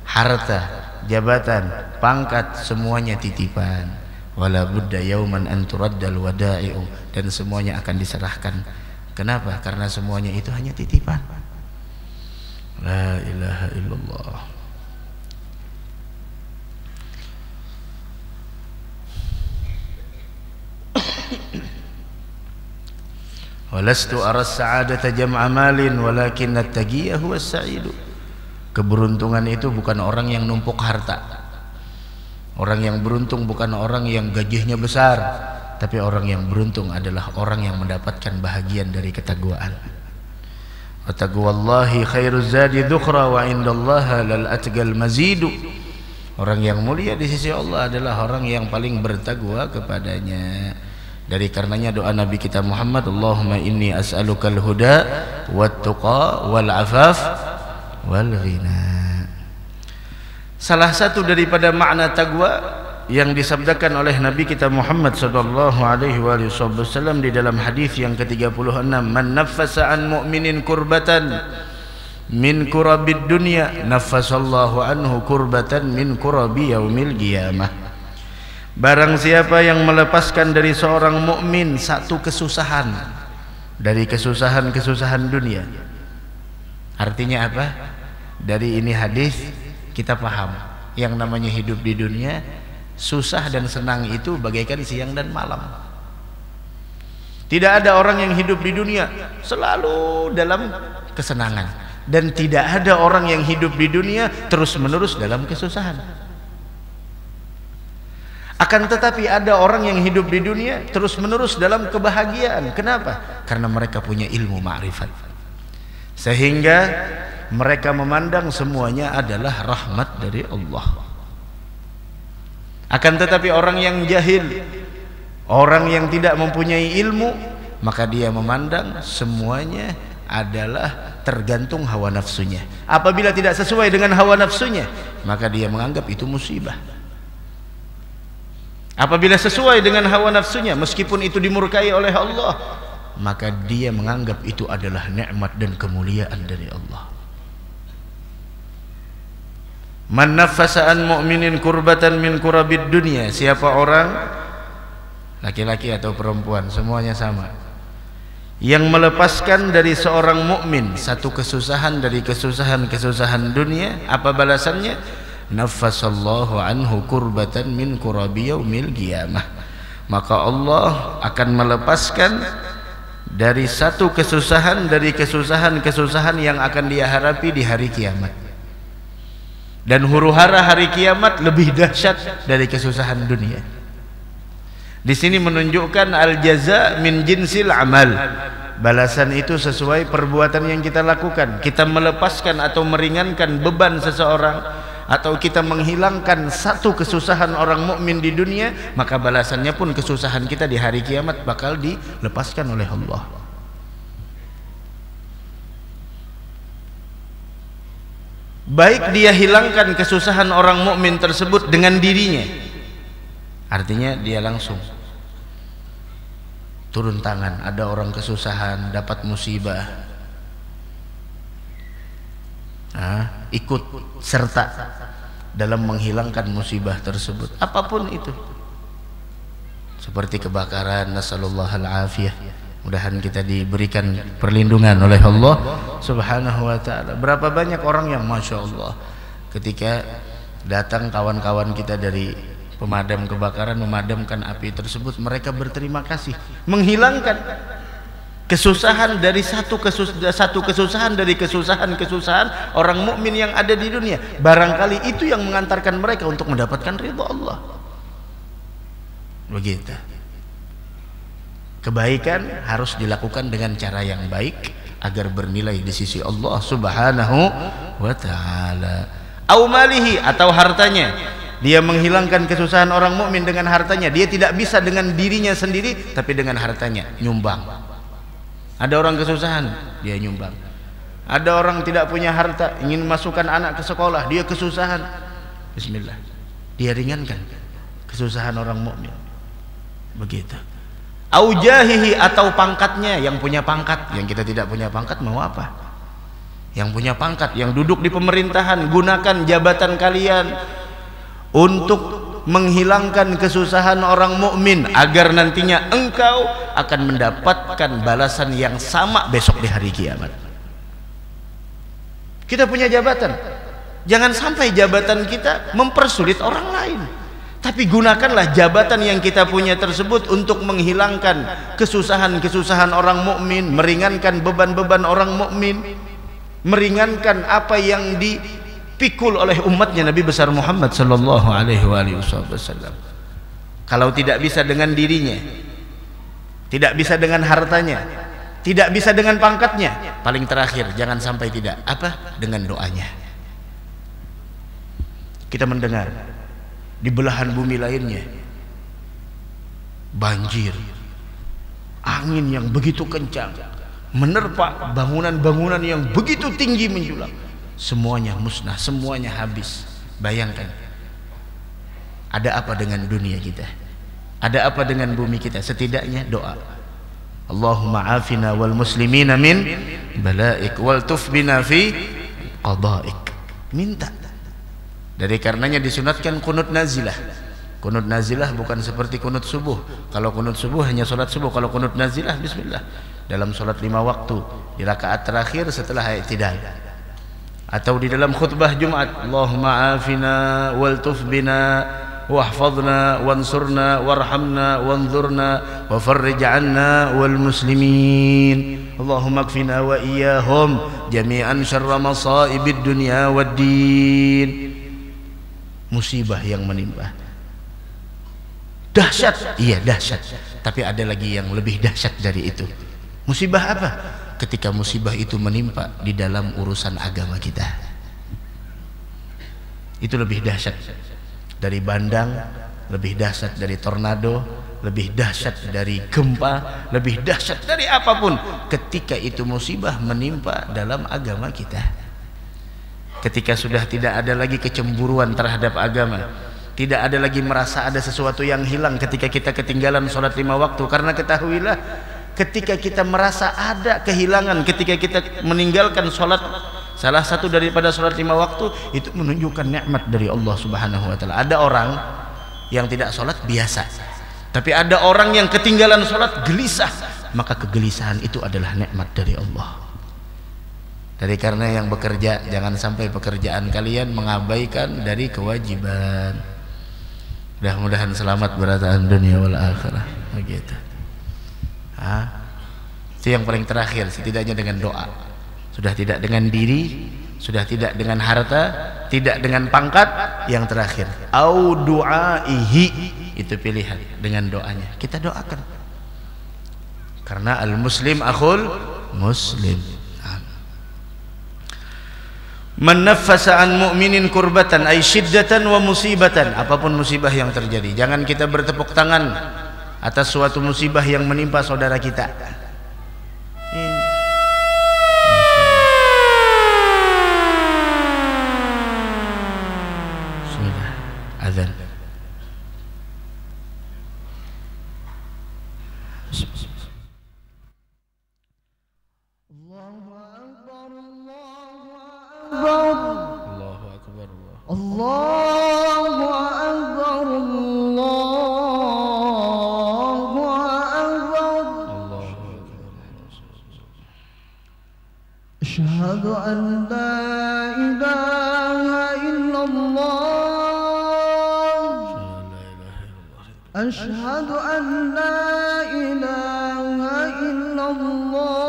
Speaker 1: harta, jabatan, pangkat, semuanya titipan. Wala budda yauman an turaddal wada'i'u, dan semuanya akan diserahkan. Kenapa? Karena semuanya itu hanya titipan. La ilaha illallah. Walastu aras sa'adata jam'a malin walakin at-taqiyya huwa as-sa'idu. Keberuntungan itu bukan orang yang numpuk harta. Orang yang beruntung bukan orang yang gajinya besar, tapi orang yang beruntung adalah orang yang mendapatkan bahagian dari ketakwaan. Wa taqwallahi khairuz zadi dhukhra wa indallaha lal atqal mazidu. Orang yang mulia di sisi Allah adalah orang yang paling bertakwa kepadanya. Dari karenanya doa Nabi kita Muhammad, Allahumma inni as'alukal huda wat tuqa wal afaf wal ghina. Salah satu daripada makna taqwa yang disabdakan oleh Nabi kita Muhammad sallallahu alaihi wasallam di dalam hadis yang ke-36, man naffasa an mu'minin kurbatan min kurabid dunya naffasallahu anhu kurbatan min kurabi yaumil qiyamah. Barang siapa yang melepaskan dari seorang mukmin satu kesusahan dari kesusahan-kesusahan dunia. Artinya apa? Dari ini hadis kita paham, yang namanya hidup di dunia, susah dan senang itu bagaikan siang dan malam. Tidak ada orang yang hidup di dunia selalu dalam kesenangan, dan tidak ada orang yang hidup di dunia terus-menerus dalam kesusahan. Akan tetapi ada orang yang hidup di dunia terus-menerus dalam kebahagiaan. Kenapa? Karena mereka punya ilmu ma'rifat, sehingga mereka memandang semuanya adalah rahmat dari Allah. Akan tetapi orang yang jahil, orang yang tidak mempunyai ilmu, maka dia memandang semuanya adalah tergantung hawa nafsunya. Apabila tidak sesuai dengan hawa nafsunya, maka dia menganggap itu musibah. Apabila sesuai dengan hawa nafsunya, meskipun itu dimurkai oleh Allah, maka dia menganggap itu adalah nikmat dan kemuliaan dari Allah. Man naffasa an mu'minin kurbatan min kurabid dunya. Siapa orang, laki-laki atau perempuan, semuanya sama, yang melepaskan dari seorang mukmin satu kesusahan dari kesusahan-kesusahan dunia, apa balasannya? Naffasallahu anhu kurbatan min kurabi yaumil qiyamah. Maka Allah akan melepaskan dari satu kesusahan dari kesusahan-kesusahan yang akan dia harapi di hari kiamat. Dan huru-hara hari kiamat lebih dahsyat dari kesusahan dunia. Di sini menunjukkan al-jaza min jinsil amal. Balasan itu sesuai perbuatan yang kita lakukan. Kita melepaskan atau meringankan beban seseorang, atau kita menghilangkan satu kesusahan orang mukmin di dunia, maka balasannya pun kesusahan kita di hari kiamat bakal dilepaskan oleh Allah. Baik dia hilangkan kesusahan orang mukmin tersebut dengan dirinya, artinya dia langsung turun tangan. Ada orang kesusahan, dapat musibah, ikut serta dalam menghilangkan musibah tersebut, apapun itu, seperti kebakaran, nasallallahu al-afiyah. Mudahan kita diberikan perlindungan oleh Allah subhanahu wa ta'ala. Berapa banyak orang yang Masya Allah ketika datang kawan-kawan kita dari pemadam kebakaran memadamkan api tersebut, mereka berterima kasih, menghilangkan kesusahan dari satu kesusahan dari kesusahan orang mukmin yang ada di dunia. Barangkali itu yang mengantarkan mereka untuk mendapatkan ridha Allah. Begitu. Kebaikan harus dilakukan dengan cara yang baik agar bernilai di sisi Allah subhanahu wa ta'ala. Au malihi, atau hartanya. Dia menghilangkan kesusahan orang mukmin dengan hartanya. Dia tidak bisa dengan dirinya sendiri, tapi dengan hartanya, nyumbang. Ada orang kesusahan, dia nyumbang. Ada orang tidak punya harta, ingin masukkan anak ke sekolah, dia kesusahan. Bismillah, dia ringankan kesusahan orang mukmin. Begitu. Aujahihi, atau pangkatnya, yang punya pangkat. Yang kita tidak punya pangkat mau apa? Yang punya pangkat, yang duduk di pemerintahan, gunakan jabatan kalian untuk menghilangkan kesusahan orang mukmin, agar nantinya engkau akan mendapatkan balasan yang sama besok di hari kiamat. Kita punya jabatan, jangan sampai jabatan kita mempersulit orang lain, tapi gunakanlah jabatan yang kita punya tersebut untuk menghilangkan kesusahan-kesusahan orang mukmin, meringankan beban-beban orang mukmin, meringankan apa yang dipikul oleh umatnya Nabi besar Muhammad sallallahu alaihi wasallam. Kalau tidak bisa dengan dirinya, tidak bisa dengan hartanya, tidak bisa dengan pangkatnya, paling terakhir jangan sampai tidak apa? Dengan doanya. Kita mendengar di belahan bumi lainnya banjir, angin yang begitu kencang menerpa bangunan-bangunan yang begitu tinggi menjulang, semuanya musnah, semuanya habis. Bayangkan, ada apa dengan dunia kita? Ada apa dengan bumi kita? Setidaknya doa. Allahumma afina wal muslimina min balaik wal tufbina fi qadaik. Minta. Dari karenanya disunatkan kunut nazilah. Kunut nazilah bukan seperti kunut subuh. Kalau kunut subuh hanya salat subuh. Kalau kunut nazilah bismillah dalam salat 5 waktu, di rakaat terakhir setelah i'tidal, atau di dalam khutbah Jumat. Allahumma afina wal tufbina wahfadna wansurna warhamna wanzurna wafarrij 'anna wal muslimin. Allahumma kfina wa iyyahum jami'an syarra masaibid dunya waddin. Musibah yang menimpa dahsyat, iya dahsyat, tapi ada lagi yang lebih dahsyat dari itu. Musibah apa? Ketika musibah itu menimpa di dalam urusan agama kita, itu lebih dahsyat dari bandang, lebih dahsyat dari tornado, lebih dahsyat dari gempa, lebih dahsyat dari apapun ketika itu musibah menimpa dalam agama kita. Ketika sudah tidak ada lagi kecemburuan terhadap agama, tidak ada lagi merasa ada sesuatu yang hilang ketika kita ketinggalan sholat 5 waktu. Karena ketahuilah, ketika kita merasa ada kehilangan ketika kita meninggalkan sholat salah satu daripada sholat 5 waktu, itu menunjukkan nikmat dari Allah subhanahu wa ta'ala. Ada orang yang tidak sholat biasa, tapi ada orang yang ketinggalan sholat gelisah, maka kegelisahan itu adalah nikmat dari Allah. Dari karena yang bekerja, jangan sampai pekerjaan kalian mengabaikan dari kewajiban. Mudah-mudahan selamat berataan dunia wal akhirah. Begitu. Itu yang paling terakhir, setidaknya dengan doa. Sudah tidak dengan diri, sudah tidak dengan harta, tidak dengan pangkat. Yang terakhir, au du'aihi, itu pilihan, dengan doanya. Kita doakan. Karena al-muslim akhul muslim. Man naffasa an mu'minin kurbatan ay syiddatan wa musibatan. Apapun musibah yang terjadi, jangan kita bertepuk tangan atas suatu musibah yang menimpa saudara kita. Bismillah, azan. Allahu akbar. Allahu akbar. Allahu akbar. Allahu akbar. Asyhadu an la ilaha illallah. Asyhadu an la ilaha illallah.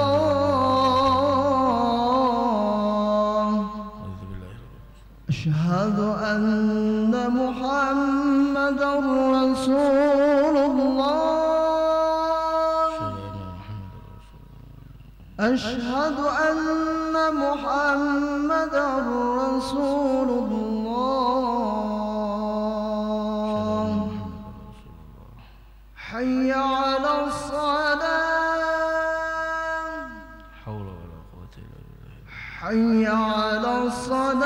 Speaker 1: أشهد أن محمدا رسول الله. أشهد أن محمدا رسول الله.
Speaker 3: حي على الصلاة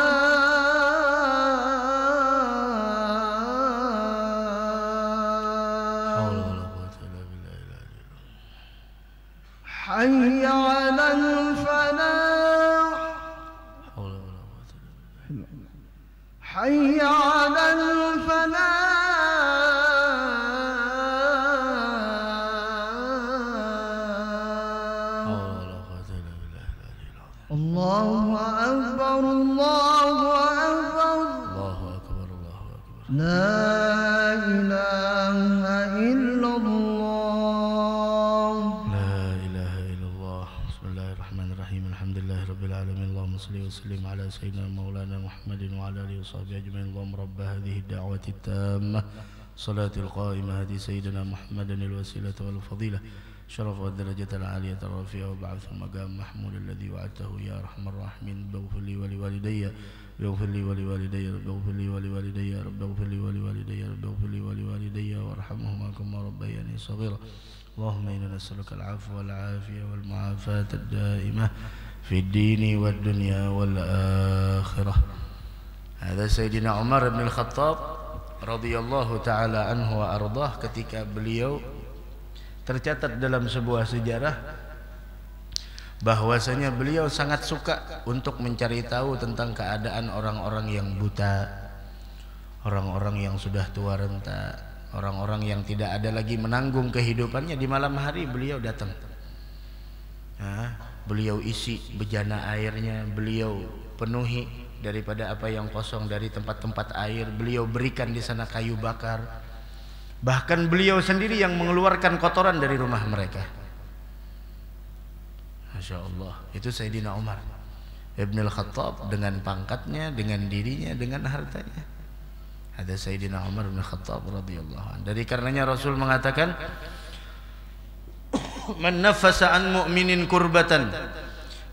Speaker 3: حي على الفلاح حي على الفلاح الله أكبر الله أكبر الله أكبر الله أكبر لا إله إلا الله لا إله إلا الله بسم الله الرحمن الرحيم الحمد لله رب العالمين اللهم صل وسلم على سيدنا مولانا محمد وعلى آله وصحبه أجمعين اللهم رب هذه الدعوة التامة صلاة القائمة هدي سيدنا محمد الوسيلة والفضيلة شرف والدرجة العالية الرفيعة وبعث المقام محمود الذي وعدته يا أرحم الراحمين رب اغفر لي ولوالدي رب اغفر لي ولوالدي رب اغفر لي ولوالدي رب اغفر لي ولوالدي رب اغفر لي ولوالدي وارحمهما كما ربياني صغيرا اللهم إنا نسألك العفو والعافية والمعافاة الدائمة في الدين والدنيا والآخرة. هذا سيدنا عمر بن الخطاب radhiyallahu ta'ala anhu wa ardhah, ketika beliau tercatat dalam sebuah sejarah bahwasanya beliau sangat suka untuk mencari tahu tentang keadaan orang-orang yang buta, orang-orang yang sudah tua renta, orang-orang yang tidak ada lagi menanggung kehidupannya. Di malam hari beliau datang, beliau isi bejana airnya, beliau penuhi daripada apa yang kosong dari tempat-tempat air, beliau berikan di sana kayu bakar. Bahkan beliau sendiri yang mengeluarkan kotoran dari rumah mereka. Masya Allah, itu Sayyidina Umar Ibn al-Khattab dengan pangkatnya, dengan dirinya, dengan hartanya. Ada Sayyidina Umar bin Khattab radhiyallahu anhu. Dari karenanya Rasul mengatakan, man nafasa an mu'minin kurbatan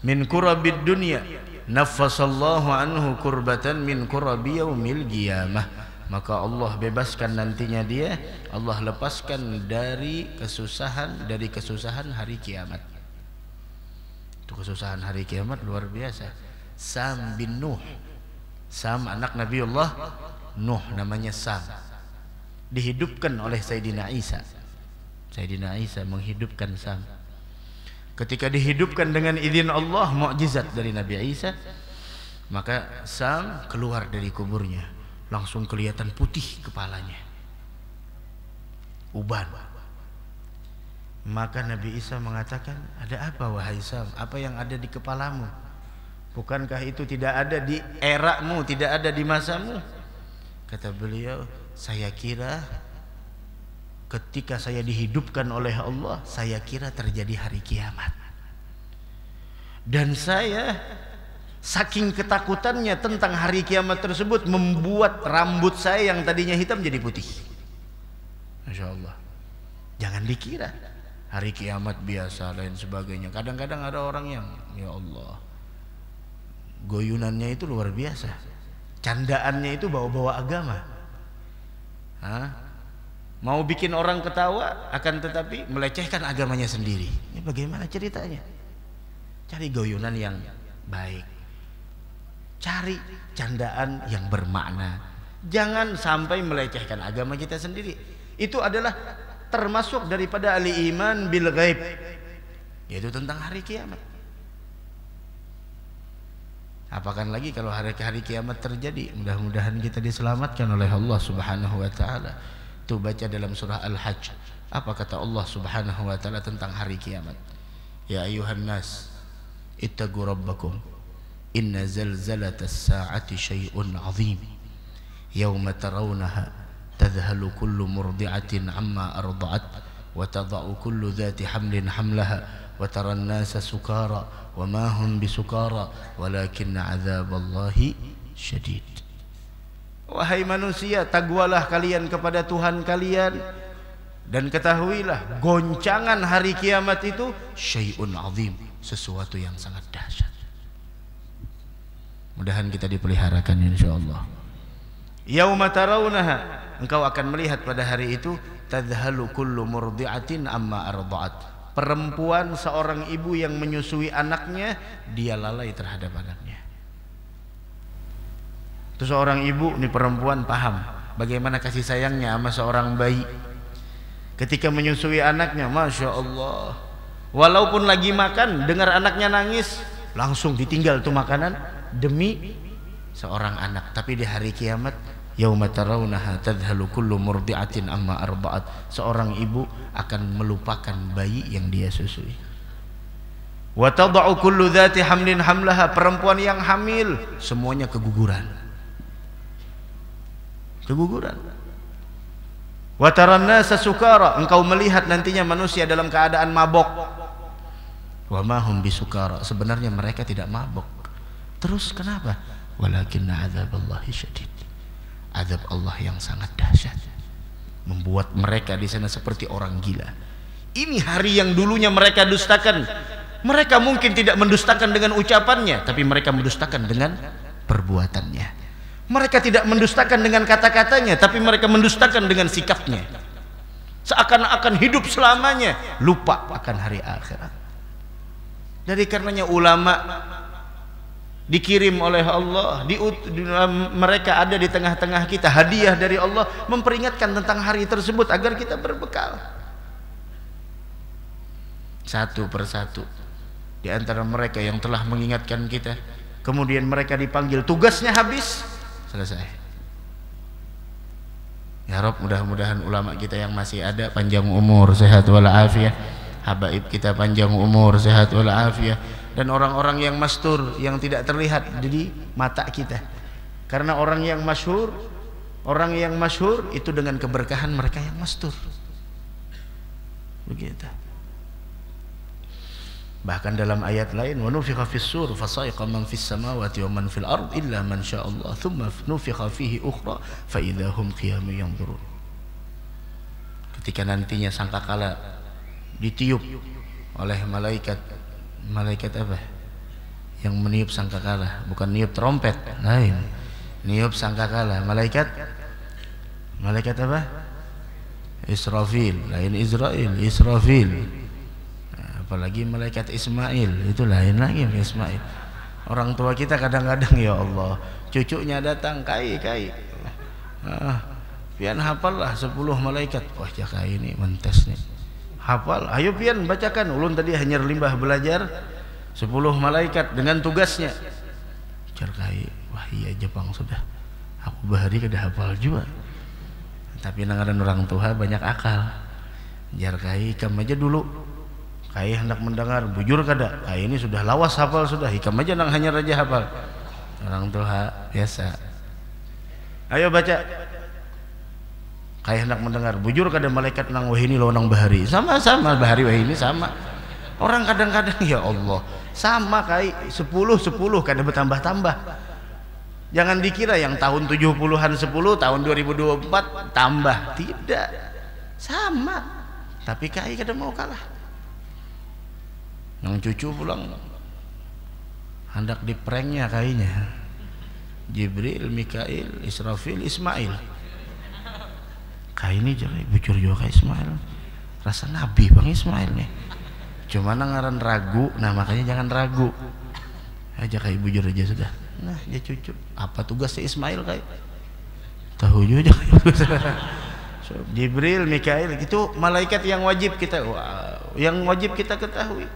Speaker 3: min kurabid dunya naffasallahu anhu kurbatan min kurabi yaumil qiyamah. Maka Allah bebaskan nantinya dia, Allah lepaskan dari kesusahan hari kiamat. Itu kesusahan hari kiamat luar biasa. Sam bin Nuh, Sam anak Nabiullah Nuh, namanya Sam, dihidupkan oleh Sayyidina Isa. Sayyidina Isa menghidupkan Sam. Ketika dihidupkan dengan izin Allah, mukjizat dari Nabi Isa, maka Sam keluar dari kuburnya. Langsung kelihatan putih kepalanya, uban. Maka Nabi Isa mengatakan, ada apa wahai Sam? Apa yang ada di kepalamu? Bukankah itu tidak ada di eramu, tidak ada di masamu? Kata beliau, saya kira ketika saya dihidupkan oleh Allah, saya kira terjadi hari kiamat. Dan saya saking ketakutannya tentang hari kiamat tersebut membuat rambut saya yang tadinya hitam jadi putih. Masya Allah. Jangan dikira hari kiamat biasa lain sebagainya. Kadang-kadang ada orang yang, ya Allah, goyunannya itu luar biasa, candaannya itu bawa-bawa agama. Mau bikin orang ketawa, akan tetapi melecehkan agamanya sendiri. Ini bagaimana ceritanya? Cari goyunan yang baik, cari candaan yang bermakna. Jangan sampai melecehkan agama kita sendiri. Itu adalah termasuk daripada al-iman bil ghaib, yaitu tentang hari kiamat. Apakah lagi kalau hari kiamat terjadi? Mudah-mudahan kita diselamatkan oleh Allah Subhanahu wa taala. Itu baca dalam surah Al-Hajj. Apa kata Allah Subhanahu wa taala tentang hari kiamat? Ya ayuhan nas, ittaqu rabbakum. Inna zalzalatas sa'ati syai'un 'azim. Yauma tarawunaha tadhhalu kullu murdi'atin 'amma arda'at wa tadha'u kullu dhati hamlin hamlaha wa taran nasa sukara wa ma hum bisukara walakinna 'adzaballahi syadid. Wahai manusia, takwalah kalian kepada Tuhan kalian dan ketahuilah goncangan hari kiamat itu syai'un 'azim, sesuatu yang sangat dahsyat. Mudahan kita dipeliharakan insyaallah. Yauma tarawunaha, engkau akan melihat pada hari itu, tadhalu kullu murdi'atin amma arda'at, perempuan, seorang ibu yang menyusui anaknya, dia lalai terhadap anaknya. Itu seorang ibu, ini perempuan, paham bagaimana kasih sayangnya sama seorang bayi. Ketika menyusui anaknya, Masya Allah, walaupun lagi makan, dengar anaknya nangis, langsung ditinggal tuh makanan demi seorang anak. Tapi di hari kiamat, yauma tarawunaha tadhalu kullu murdi'atin amma arba'at, seorang ibu akan melupakan bayi yang dia susui. Wa tad'u kullu dzati hamlin hamlaha, perempuan yang hamil semuanya keguguran. Wa taran nasa sukara, engkau melihat nantinya manusia dalam keadaan mabok. Wa ma hum bisukara, sebenarnya mereka tidak mabok. Terus kenapa? Walakinna adzaballahi syadid, azab Allah yang sangat dahsyat membuat mereka di sana seperti orang gila. Ini hari yang dulunya mereka dustakan. Mereka mungkin tidak mendustakan dengan ucapannya, tapi mereka mendustakan dengan perbuatannya. Mereka tidak mendustakan dengan kata-katanya, tapi mereka mendustakan dengan sikapnya. Seakan-akan hidup selamanya, lupa akan hari akhirat. Dari karenanya ulama dikirim oleh Allah, mereka ada di tengah-tengah kita, hadiah dari Allah, memperingatkan tentang hari tersebut agar kita berbekal. Satu persatu di antara mereka yang telah mengingatkan kita, kemudian mereka dipanggil, tugasnya habis, selesai. Ya Rob, mudah-mudahan ulama kita yang masih ada panjang umur, sehat walafiat, habaib kita panjang umur, sehat walafiat, dan orang-orang yang mastur yang tidak terlihat di mata kita. Karena orang yang masyhur itu dengan keberkahan mereka yang mastur. Begitu. Bahkan dalam ayat lain, wa nufikha fis sur fasaiqa man fis samawati wa man fil ard illa man syaa Allah thumma nufikha fihi ukhra fa idza hum qiyamun yanzurun. Ketika nantinya sangkakala ditiup oleh malaikat apa? Yang meniup sangkakala, bukan niup trompet, lain. Niup sangkakala, malaikat apa? Israfil, lain Israfil. Apalagi malaikat Ismail, itu lain lagi Ismail. Orang tua kita kadang-kadang, ya Allah, cucunya datang, kai pian hafal lah 10 malaikat. Wah jaka ini mentes nih, hafal, ayo pian bacakan. Ulun tadi hanya limbah belajar 10 malaikat dengan tugasnya. Jarkai, wah iya Jepang sudah, aku bahari kada hafal juga. Tapi nangaran orang tua banyak akal. Jarkai ikam aja dulu, kai hendak mendengar, bujur kada, kai ini sudah lawas hafal sudah, ikam aja nang hanya raja hafal. Orang tua biasa, ayo baca. Kai hendak mendengar, bujur kada, malaikat nang wahini lo nang bahari, sama-sama bahari wahini sama. Orang kadang-kadang, ya Allah, sama kai 10 kada bertambah-tambah. Jangan dikira yang tahun 70-an 10, tahun 2024 tambah, tidak, sama. Tapi kai kada mau kalah. Yang cucu pulang hendak dipranknya kayaknya, Jibril, Mikail, Israfil, Ismail. Kayak ini jadi bujur juga kayak Ismail, rasa nabi bang Ismail nih. Cuma nangaran ragu, nah makanya jangan ragu aja, kayak bujur aja sudah. Nah dia cucu, apa tugasnya Ismail kayak tahu juga. So, Jibril, Mikail itu malaikat yang wajib kita, yang wajib kita ketahui.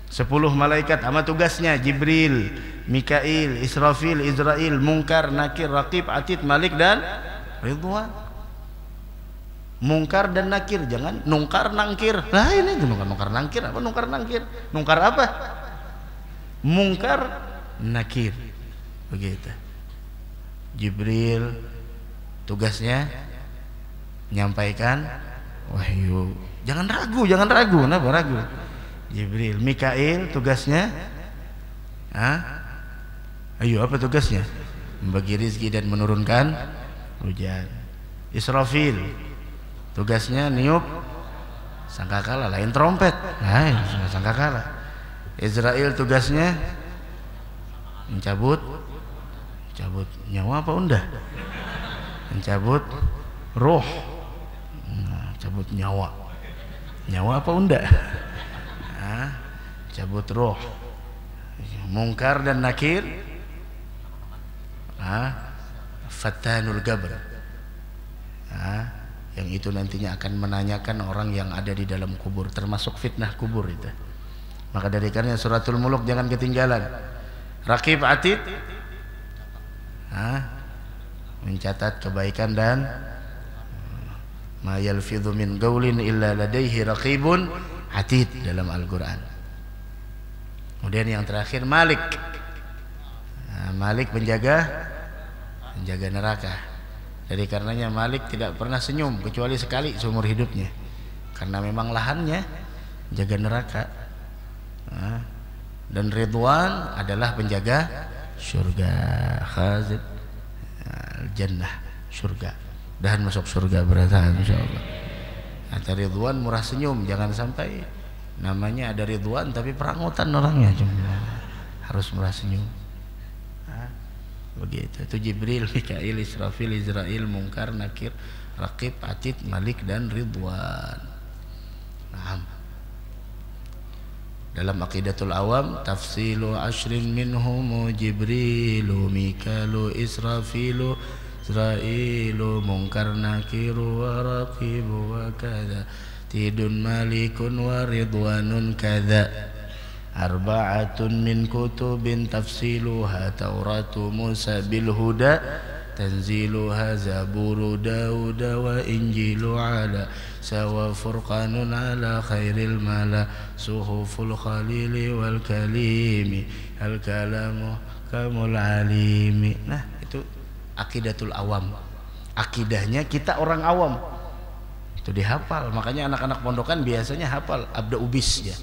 Speaker 3: 10 malaikat sama tugasnya, Jibril, Mikail, Israfil, Israil, Munkar, Nakir, Raqib, Atid, Malik dan Ridwan. Munkar dan Nakir, jangan nungkar nangkir. Lah ini nungkar nangkir apa? Nungkar nangkir, nungkar apa? Munkar Nakir, begitu. Jibril tugasnya menyampaikan wahyu, jangan ragu, kenapa ragu? Jibril. Mikail tugasnya ayo apa tugasnya? Membagi rezeki dan menurunkan hujan. Israfil tugasnya niup sangkakala, lain trompet, lain sangkakala. Israil tugasnya mencabut nyawa apa undah? Mencabut roh, cabut nyawa apa undah? cabut ruh. Mungkar dan nakir, fatanul qabr, yang itu nantinya akan menanyakan orang yang ada di dalam kubur, termasuk fitnah kubur itu. Maka dari karenanya suratul muluk jangan ketinggalan. Raqib atid, mencatat kebaikan dan ma yalfidhu min qaulin illa ladaihi raqibun atid dalam Al-Quran. Kemudian yang terakhir Malik. Malik menjaga neraka. Dari karenanya Malik tidak pernah senyum kecuali sekali seumur hidupnya, karena memang lahannya jaga neraka. Dan Ridwan adalah penjaga surga, khazin jannah, surga. Dan masuk surga beratahan insyaallah. Kata Ridwan murah senyum, jangan sampai namanya ada Ridwan tapi perangutan orangnya, harus murah senyum. Begitu. Itu Jibril, Mikail, Israfil, Israil, Munkar, Nakir, Raqib, Atid, Malik dan Ridwan. Dalam Aqidatul Awam, tafsilu ashrin minhum Jibrilu, Mikalu, Israfilu, Israilu, Munkar, Nakiru, wa Raqibu, wa kada Tidun, Malikun, wa Ridwanun kada. Arba'atun min kutubin tafsiluha Tauratu Musa bil huda tanziluha Zaburu Daud wa Injilu ala sawa furqanun ala khairil mala suhuful khalili wal kalimi al kalamu kamul alimi. Nah, itu Aqidatul Awam. Akidahnya kita orang awam itu dihafal. Makanya anak-anak pondokan biasanya hafal Abda Ubis ya.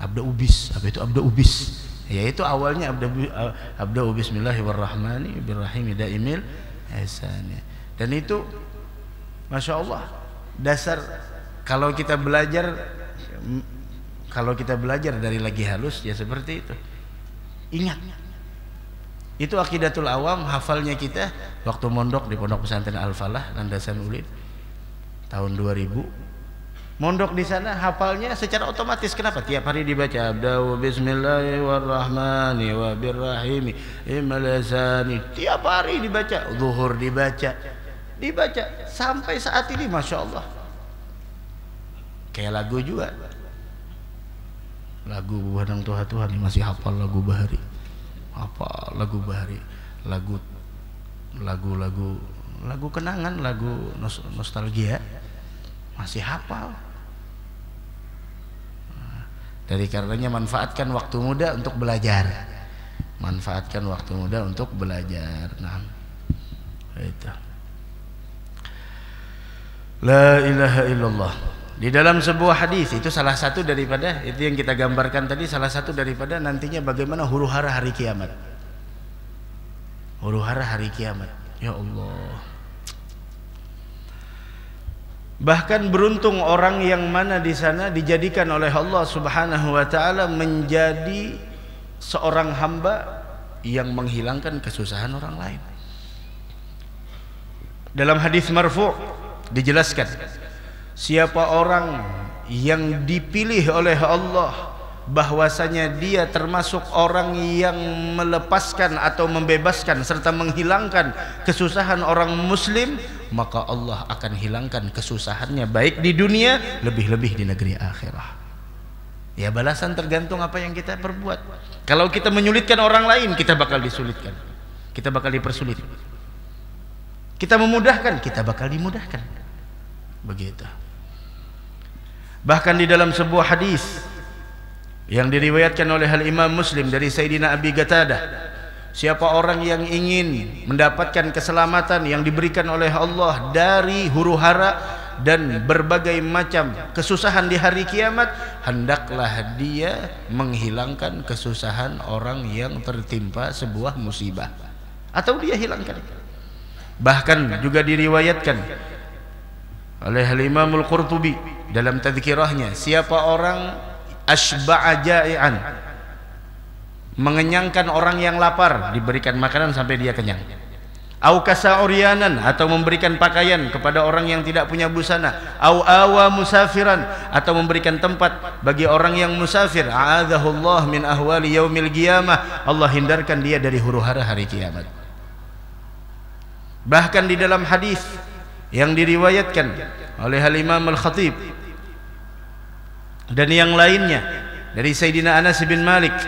Speaker 3: Abda Ubis, apa itu Abda Ubis? Yaitu awalnya Abda Ubis Bismillahirrahmanirrahim daimil ihsani. Dan itu Masya Allah dasar kalau kita belajar dari lagi halus ya seperti itu. Ingat, itu Aqidatul Awam hafalnya kita waktu mondok di Pondok Pesantren Al-Falah Landasan Ulid tahun 2000. Mondok di sana hafalnya secara otomatis. Kenapa? Tiap hari dibaca Abda'u Bismillahirrahmanirrahim Imalazani. Tiap hari dibaca. Zuhur dibaca sampai saat ini Masya Allah. Kayak lagu juga. Lagu Buhanang Tuhan masih hafal lagu Bahari. Hafal lagu Bahari. Lagu kenangan, lagu nostalgia masih hafal. Dari karenanya manfaatkan waktu muda untuk belajar. Manfaatkan waktu muda untuk belajar. Nah, itu. La ilaha illallah. Di dalam sebuah hadis itu salah satu daripada itu yang kita gambarkan tadi, salah satu daripada nantinya bagaimana huru-hara hari kiamat. Huru-hara hari kiamat. Ya Allah. Bahkan beruntung orang yang mana di sana dijadikan oleh Allah Subhanahu wa taala menjadi seorang hamba yang menghilangkan kesusahan orang lain. Dalam hadis marfu' dijelaskan, siapa orang yang dipilih oleh Allah bahwasanya dia termasuk orang yang melepaskan atau membebaskan serta menghilangkan kesusahan orang muslim, maka Allah akan hilangkan kesusahannya baik di dunia, lebih-lebih di negeri akhirah. Ya, balasan tergantung apa yang kita perbuat. Kalau kita menyulitkan orang lain, kita bakal disulitkan, kita bakal dipersulit. Kita memudahkan, kita bakal dimudahkan. Begitu. Bahkan di dalam sebuah hadis yang diriwayatkan oleh Al-Imam Muslim dari Sayyidina Abi Qatadah, siapa orang yang ingin mendapatkan keselamatan yang diberikan oleh Allah dari huru-hara dan berbagai macam kesusahan di hari kiamat, hendaklah dia menghilangkan kesusahan orang yang tertimpa sebuah musibah, atau dia hilangkan. Bahkan juga diriwayatkan oleh Al-Imam Al-Qurtubi dalam tadzkirahnya, siapa orang asba'a ja'ian, mengenyangkan orang yang lapar, diberikan makanan sampai dia kenyang. au kasa'uryanan, atau memberikan pakaian kepada orang yang tidak punya busana, au awa musafiran, atau memberikan tempat bagi orang yang musafir, a'adzahullah min ahwali yaumil qiyamah, Allah hindarkan dia dari huru-hara hari kiamat. Bahkan di dalam hadis yang diriwayatkan oleh Al-Imam Al-Khatib dan yang lainnya dari Sayyidina Anas bin Malik,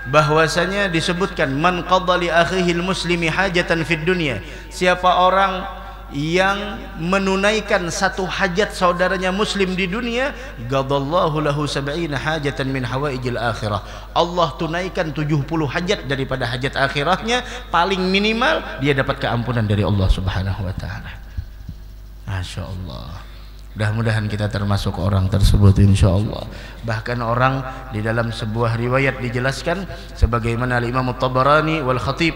Speaker 3: bahwasanya disebutkan man qadha li akhihi muslimi hajatan fid dunya, siapa orang yang menunaikan satu hajat saudaranya muslim di dunia, qadallahu lahu 70 hajatan min hawaijil akhirah, Allah tunaikan 70 hajat daripada hajat akhirahnya, paling minimal dia dapat keampunan dari Allah Subhanahu wa taala. Masya Allah. Mudah-mudahan kita termasuk orang tersebut insyaallah. Bahkan orang di dalam sebuah riwayat dijelaskan sebagaimana Imam At-Tabarani wal Khatib,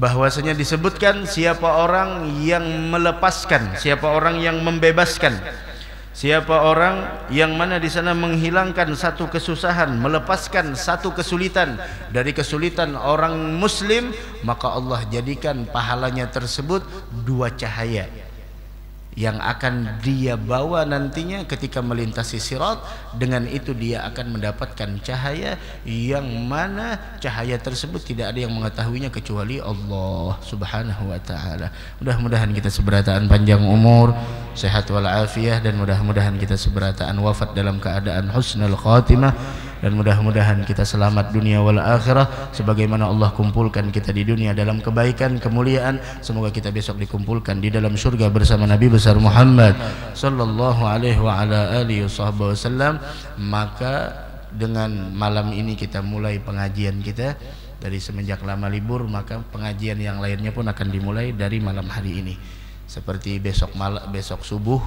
Speaker 3: bahwasanya disebutkan siapa orang yang melepaskan, siapa orang yang membebaskan, siapa orang yang mana di sana menghilangkan satu kesusahan, melepaskan satu kesulitan dari kesulitan orang muslim, maka Allah jadikan pahalanya tersebut 2 cahaya yang akan dia bawa nantinya ketika melintasi sirat. Dengan itu dia akan mendapatkan cahaya yang mana cahaya tersebut tidak ada yang mengetahuinya kecuali Allah Subhanahu wa taala. Mudah-mudahan kita seberataan panjang umur, sehat wal afiyah, dan mudah-mudahan kita seberataan wafat dalam keadaan husnul khatimah, dan mudah-mudahan kita selamat dunia wal akhirah sebagaimana Allah kumpulkan kita di dunia dalam kebaikan, kemuliaan. Semoga kita besok dikumpulkan di dalam surga bersama Nabi besar Muhammad sallallahu alaihi wa ala alihi wasallam. Maka dengan malam ini kita mulai pengajian kita dari semenjak lama libur, maka pengajian yang lainnya pun akan dimulai dari malam hari ini. Seperti besok subuh,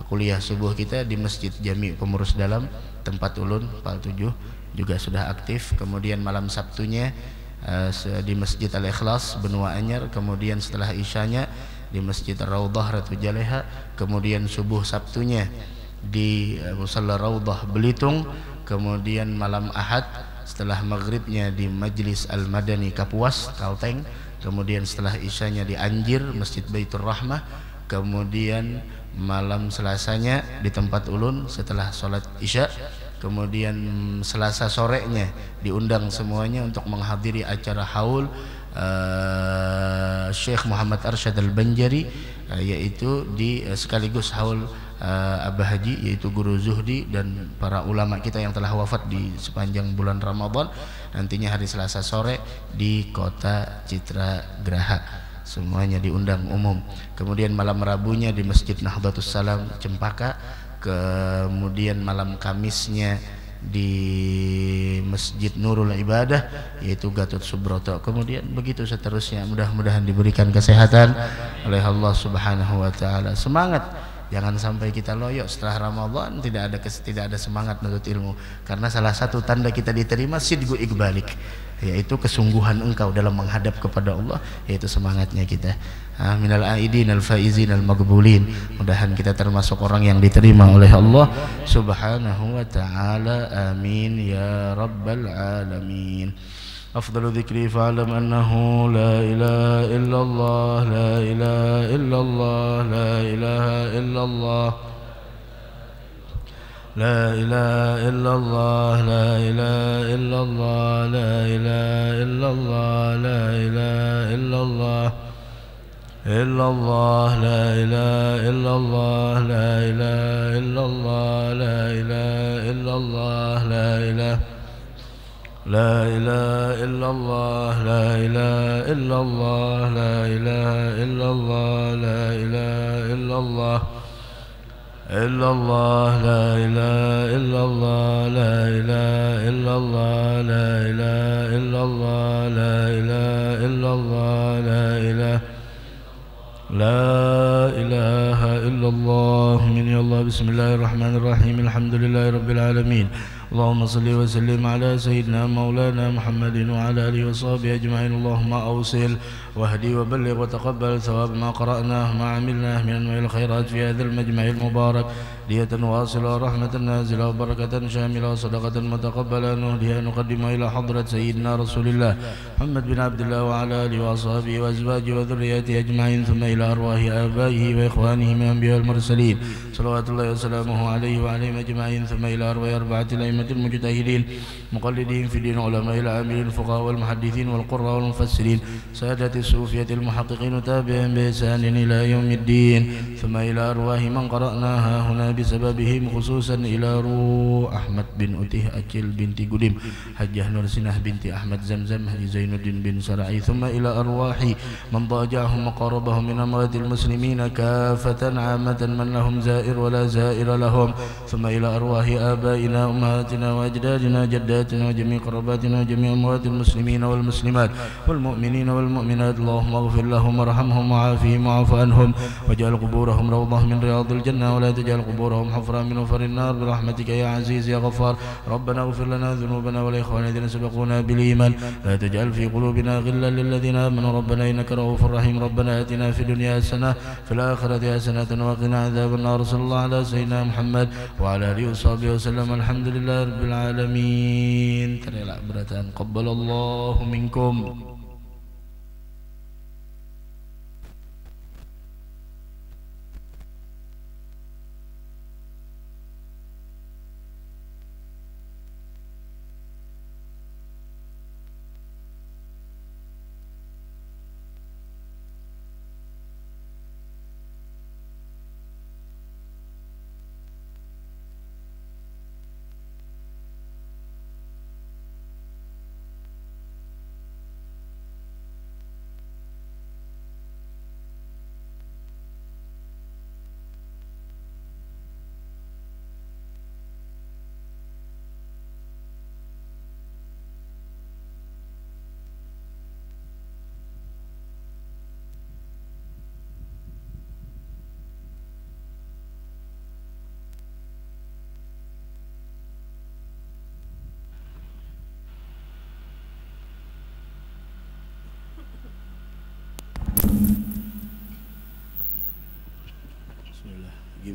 Speaker 3: kuliah subuh kita di Masjid Jami Pengurus Dalam tempat ulun Pal 7 juga sudah aktif. Kemudian malam Sabtunya di Masjid Al-Ikhlas Benua Anyar, kemudian setelah isyanya di Masjid Raudhah Ratu Jaleha, kemudian subuh Sabtunya di Musalla Raudhah Belitung, kemudian malam Ahad setelah maghribnya di Majlis Al-Madani Kapuas Kalteng, kemudian setelah isyanya di Anjir Masjid Baitur Rahmah, kemudian malam Selasanya di tempat ulun setelah sholat isya, kemudian Selasa sorenya diundang semuanya untuk menghadiri acara haul Syekh Muhammad Arsyad Al-Banjari, yaitu di sekaligus haul Abah Haji, yaitu Guru Zuhdi dan para ulama kita yang telah wafat di sepanjang bulan Ramadan. Nantinya hari Selasa sore di Kota Citra Graha, semuanya diundang umum. Kemudian malam Rabunya di Masjid Nahdlatus Salam Cempaka, kemudian malam Kamisnya di Masjid Nurul Ibadah yaitu Gatot Subroto, kemudian begitu seterusnya. Mudah-mudahan diberikan kesehatan oleh Allah Subhanahu wa taala. Semangat, jangan sampai kita loyo setelah Ramadan tidak ada semangat menuntut ilmu, karena salah satu tanda kita diterima sidqu iqbalik, yaitu kesungguhan engkau dalam menghadap kepada Allah, yaitu semangatnya kita. Minal aidin al faizin al maghbulin, mudahan kita termasuk orang yang diterima oleh Allah Subhanahu wa taala. Amin ya rabbal alamin. Afdalu dzikri fa'lam annahu la ilaha illallah, la ilaha illallah, la ilaha illallah, la ilaha illallah, la ilaha illallah, la ilaha illallah, la ilaha illallah, illallah, la ilaha illallah, la ilaha illallah, la ilaha illallah, la ilaha, la ilaha illallah, la ilaha illallah, la ilaha illallah, la ilaha illallah, illallah, la ilaha illallah, la ilaha illallah, la ilaha illallah, la ilaha illallah, la ilaha, la ilaha illallah. Min ya Allah. Bismillahirrahmanirrahim. Alhamdulillahirabbil alamin. اللهم صل وسلم على سيدنا مولانا محمد وعلى آله وصحبه أجمعين. اللهم أوصل واهدي وبلغ وتقبل ثواب ما قرأناه ما عملناه من أنواع الخيرات في هذا المجمع المبارك، دية واصلة ورحمة نازلة وبركة شاملة وصدقة متقبلة نهديها نقدم إلى حضرة سيدنا رسول الله محمد بن عبد الله وعلى آله وأصحابه وأزواجه وذرياته أجمعين، ثم إلى أرواح آبائه وإخوانه من الأنبياء والمرسلين صلوات الله وسلامه عليه وعليهم أجمعين، ثم إلى أرواح أربعة الأئمة المجتهدين مقلدين في الدين علماء العاملين الفقهاء والمحدثين والقراء والمفسرين سادة الصوفية المحققين وتابعين بإحسان إلى يوم الدين، ثم إلى أرواح من قرأناها هنا بسببهم خصوصا إلى روح أحمد بن أتيه أكل بنت قديم حجة نور سنة بنت أحمد زمزم زين الدين بن سرعي، ثم إلى أرواح من ضاجعهم وقربهم من أموات المسلمين كافة عامة من لهم زائر ولا زائر لهم، ثم إلى أرواح آبائنا أمهاتنا وأجدادنا جداتنا وجميع قرباتنا وجميع أموات المسلمين والمسلمات والمؤمنين والمؤمنات. اللهم اغفر لهم وارحمهم وعافهم وعف عنهم واجعل قبورهم روضة من رياض الجنة ولا تجعل قبورهم حفرا من حفر النار برحمتك يا عزيز يا غفار. ربنا اغفر لنا ذنوبنا ولإخواننا الذين سبقونا بالإيمان، لا تجعل في قلوبنا غلا للذين آمنوا ربنا إنك رؤوف رحيم. ربنا آتنا في الدنيا حسنة في الآخرة حسنة وقنا عذاب النار. صلى الله على سيدنا محمد وعلى آله وصحبه وسلم. الحمد لله رب العالمين. Terilah beratan qabbalallahu minkum.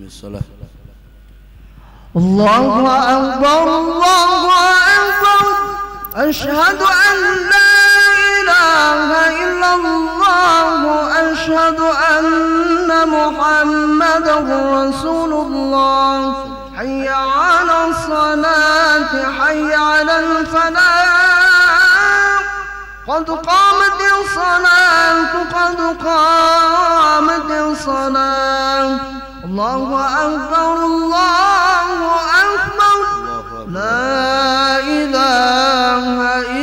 Speaker 3: الصلاة.
Speaker 4: الله أكبر الله أكبر أشهد أن لا إله إلا الله أشهد أن محمدا رسول الله. حي على الصلاة حي على الفلاح قد قامت الصلاة قد قامت الصلاة. الله أكبر الله أكبر لا إله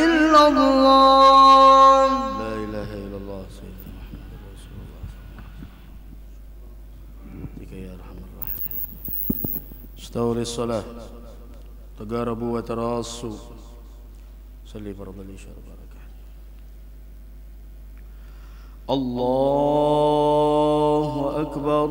Speaker 4: إلا الله.
Speaker 3: لا إله إلا الله سيدنا محمد رسول الله بك يا أرحم الراحمين. استولي الصلاة تقاربوا وتراصوا صلي فرض العشاء بركة. الله أكبر